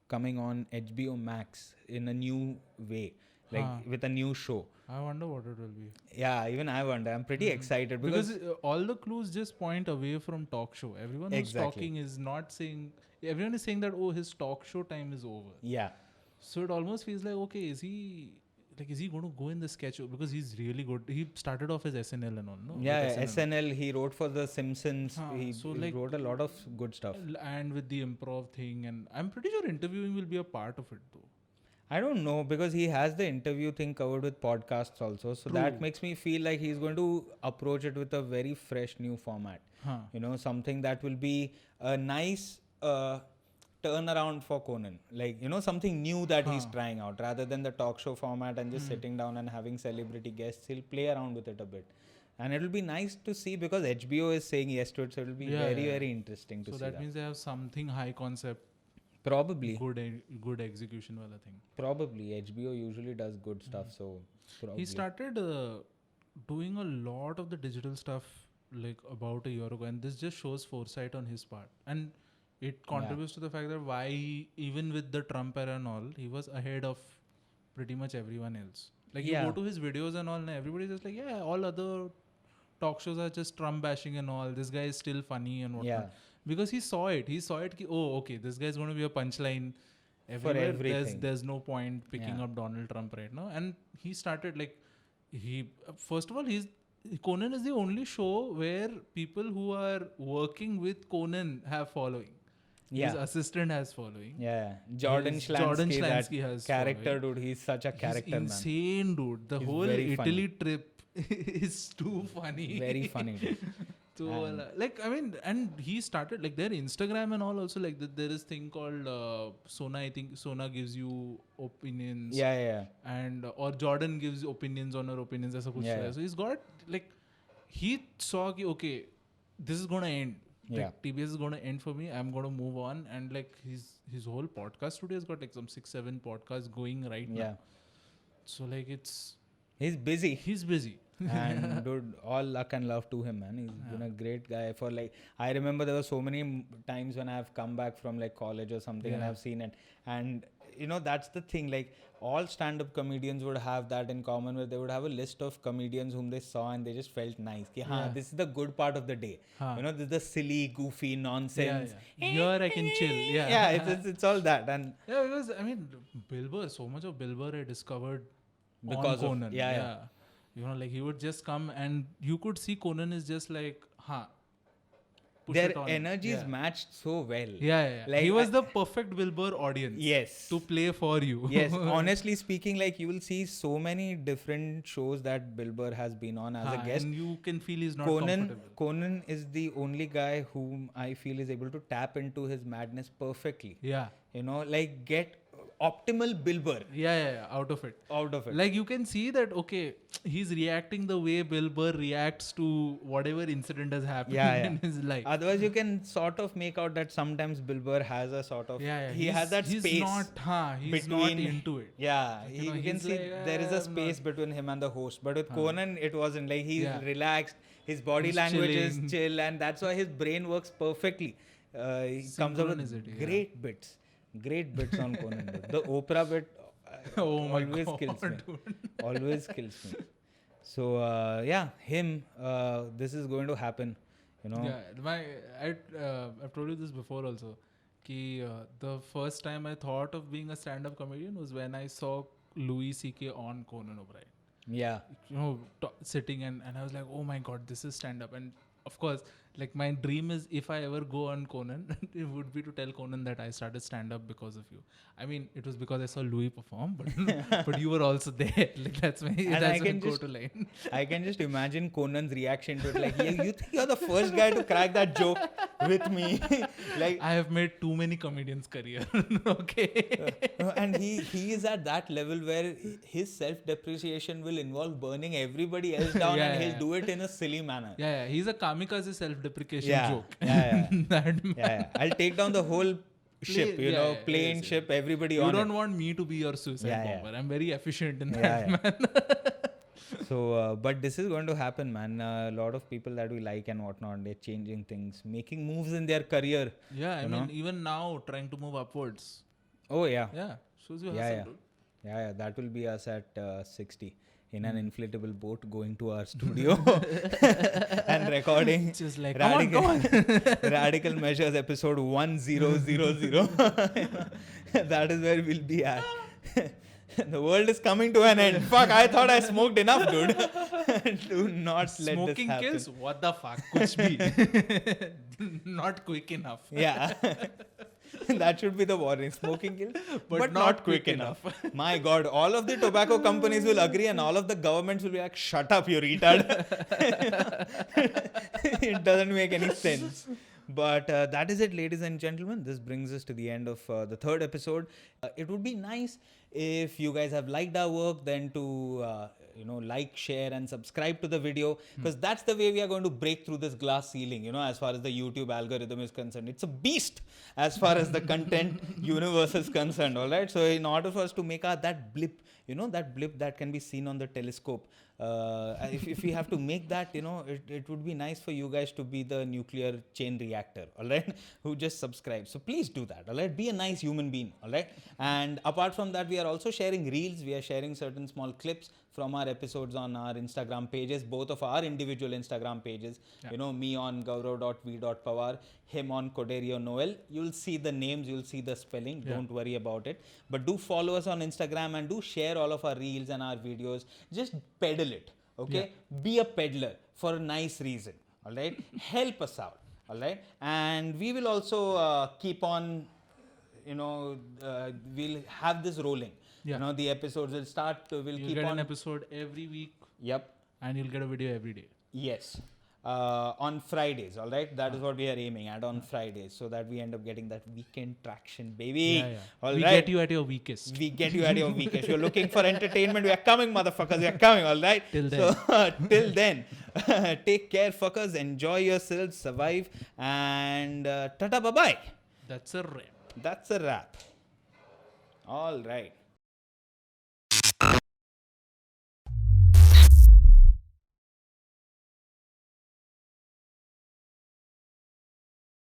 coming on HBO Max in a new way, like with a new show.
I wonder what it will be.
Yeah, even I wonder. I'm pretty excited
because all the clues just point away from talk show. Everyone who's talking is not saying. Everyone is saying that his talk show time is over.
Yeah.
So it almost feels like, okay, is he going to go in the sketch show? Because he's really good. He started off as SNL and all, no?
Yeah, SNL. He wrote for The Simpsons. He wrote a lot of good stuff.
And with the improv thing, and I'm pretty sure interviewing will be a part of it though.
I don't know, because he has the interview thing covered with podcasts also. So that makes me feel like he's going to approach it with a very fresh new format. You know, something that will be a nice turnaround for Conan. Like, you know, something new that he's trying out. Rather than the talk show format and just sitting down and having celebrity guests, he'll play around with it a bit. And it'll be nice to see, because HBO is saying yes to it. So it'll be very interesting to see that.
So that means they have something high concept.
Probably.
Good execution wala thing.
Probably. HBO usually does good stuff. So probably.
He started doing a lot of the digital stuff like about a year ago. And this just shows foresight on his part. And it contributes to the fact that why, even with the Trump era and all, he was ahead of pretty much everyone else. Like you go to his videos and all, and everybody's just like, all other talk shows are just Trump bashing and all. This guy is still funny and whatnot. Because he saw it. He saw it. Okay, this guy is going to be a punchline everywhere.
For everything.
There's no point picking up Donald Trump right now. And he started first of all, Conan is the only show where people who are working with Conan have following. His assistant has following.
Jordan Schlansky
has
character, following. Dude, he's such a character,
man. Insane, dude. The whole Italy trip is too funny.
Very funny, dude.
So, and he started, like, their Instagram and all also, like, there is thing called Sona. I think Sona gives you opinions. And, or Jordan gives opinions on her opinions. So he's got, like, he saw, okay, this is going to end. Like, TBS is going to end for me. I'm going to move on. And, like, his whole podcast today has got, like, some 6-7 podcasts going right now. So, like,
he's busy.
He's busy.
And dude, all luck and love to him, man. He's been a great guy. For like, I remember there were so many times when I've come back from like college or something and I've seen it. And you know, that's the thing. Like, all stand-up comedians would have that in common, where they would have a list of comedians whom they saw and they just felt nice. This is the good part of the day. You know, this is the silly, goofy nonsense.
Here I can chill.
It's all that. And
because I mean, Bill Burr, so much of Bill Burr I discovered because on Conan. You know, like he would just come and you could see Conan is just like,
their energies matched so well.
Like he was the perfect Bill Burr audience.
Yes.
To play for you.
Yes. Honestly speaking, like you will see so many different shows that Bill Burr has been on as a guest.
And you can feel he's not comfortable.
Conan is the only guy whom I feel is able to tap into his madness perfectly. You know, like get optimal Bill Burr.
Out of it.
Like
you can see that, okay, he's reacting the way Bill Burr reacts to whatever incident has happened in his life.
Otherwise, you can sort of make out that sometimes Bill Burr has a sort of... He has that space.
He's not into it.
You can see like, there is a space between him and the host. But with Conan, it wasn't. Like, he's relaxed. His body
He's
language
chilling.
is chill, and that's why his brain works perfectly. He comes up with
Synchronicity,
great bits on Conan. Dude. The Oprah bit
Oh my
always
God,
kills me.
dude.
Always kills me. So yeah, him. This is going to happen. You know.
Yeah, I've told you this before also. The first time I thought of being a stand-up comedian was when I saw Louis C.K. on Conan O'Brien.
Yeah.
Sitting and I was like, oh my God, this is stand-up. And of course, like my dream is if I ever go on Conan, it would be to tell Conan that I started stand-up because of you. I mean, it was because I saw Louis perform, but you were also there. Like that's my go-to line.
I can just imagine Conan's reaction to it. Like, yeah, you think you're the first guy to crack that joke with me? Like,
I have made too many comedians' career. Okay.
And he is at that level where his self-depreciation will involve burning everybody else down, and he'll do it in a silly manner.
Yeah. He's a kamikaze self-deprecation joke.
Yeah. I'll take down the whole ship, plane, ship, everybody on it.
You don't want me to be your suicide bomber. I'm very efficient in that, man.
So, but this is going to happen, man. A lot of people that we like and whatnot, they're changing things, making moves in their career.
Yeah, I mean, even now, trying to move upwards.
Oh, yeah.
Yeah, shows you hustle, dude.
Yeah, that will be us at 60 in an inflatable boat going to our studio and recording.
Just like, come on.
Radical Measures episode 1000. That is where we'll be at. The world is coming to an end. Fuck, I thought I smoked enough, dude. Do not let this happen.
Smoking kills? What the fuck? Kuch bhi. Not quick enough.
Yeah. That should be the warning. Smoking kills, but not quick enough. My God, all of the tobacco companies will agree and all of the governments will be like, shut up, you retard. It doesn't make any sense. But that is it, ladies and gentlemen. This brings us to the end of the third episode. It would be nice if you guys have liked our work, then to like, share and subscribe to the video, because that's the way we are going to break through this glass ceiling, as far as the YouTube algorithm is concerned. It's a beast as far as the content universe is concerned, all right? So in order for us to make that blip, that blip that can be seen on the telescope, if we have to make that, it would be nice for you guys to be the nuclear chain reactor, all right, who just subscribe. So please do that, all right? Be a nice human being, all right? And apart from that, we are also sharing reels. We are sharing certain small clips from our episodes on our Instagram pages, both of our individual Instagram pages. Yeah. Me on gaurav.v.pawar, him on Coderio Noel. You'll see the names, you'll see the spelling. Yeah. Don't worry about it. But do follow us on Instagram and do share all of our reels and our videos. Just peddle it, okay? Yeah. Be a peddler for a nice reason, all right? Help us out, all right? And we will also keep on, we'll have this rolling. Yeah. The episodes will start, you'll keep
get
on.
An episode every week.
Yep.
And you'll get a video every day.
Yes. On Fridays, all right? That is what we are aiming at, on Fridays, so that we end up getting that weekend traction, baby.
Yeah.
All
we
right?
get you at your weakest.
We get you at your weakest. You're looking for entertainment, we are coming, motherfuckers. We are coming, all right?
Till then.
So, till then, take care, fuckers. Enjoy yourselves, survive, and tata, bye-bye.
That's a wrap.
That's a wrap. All right.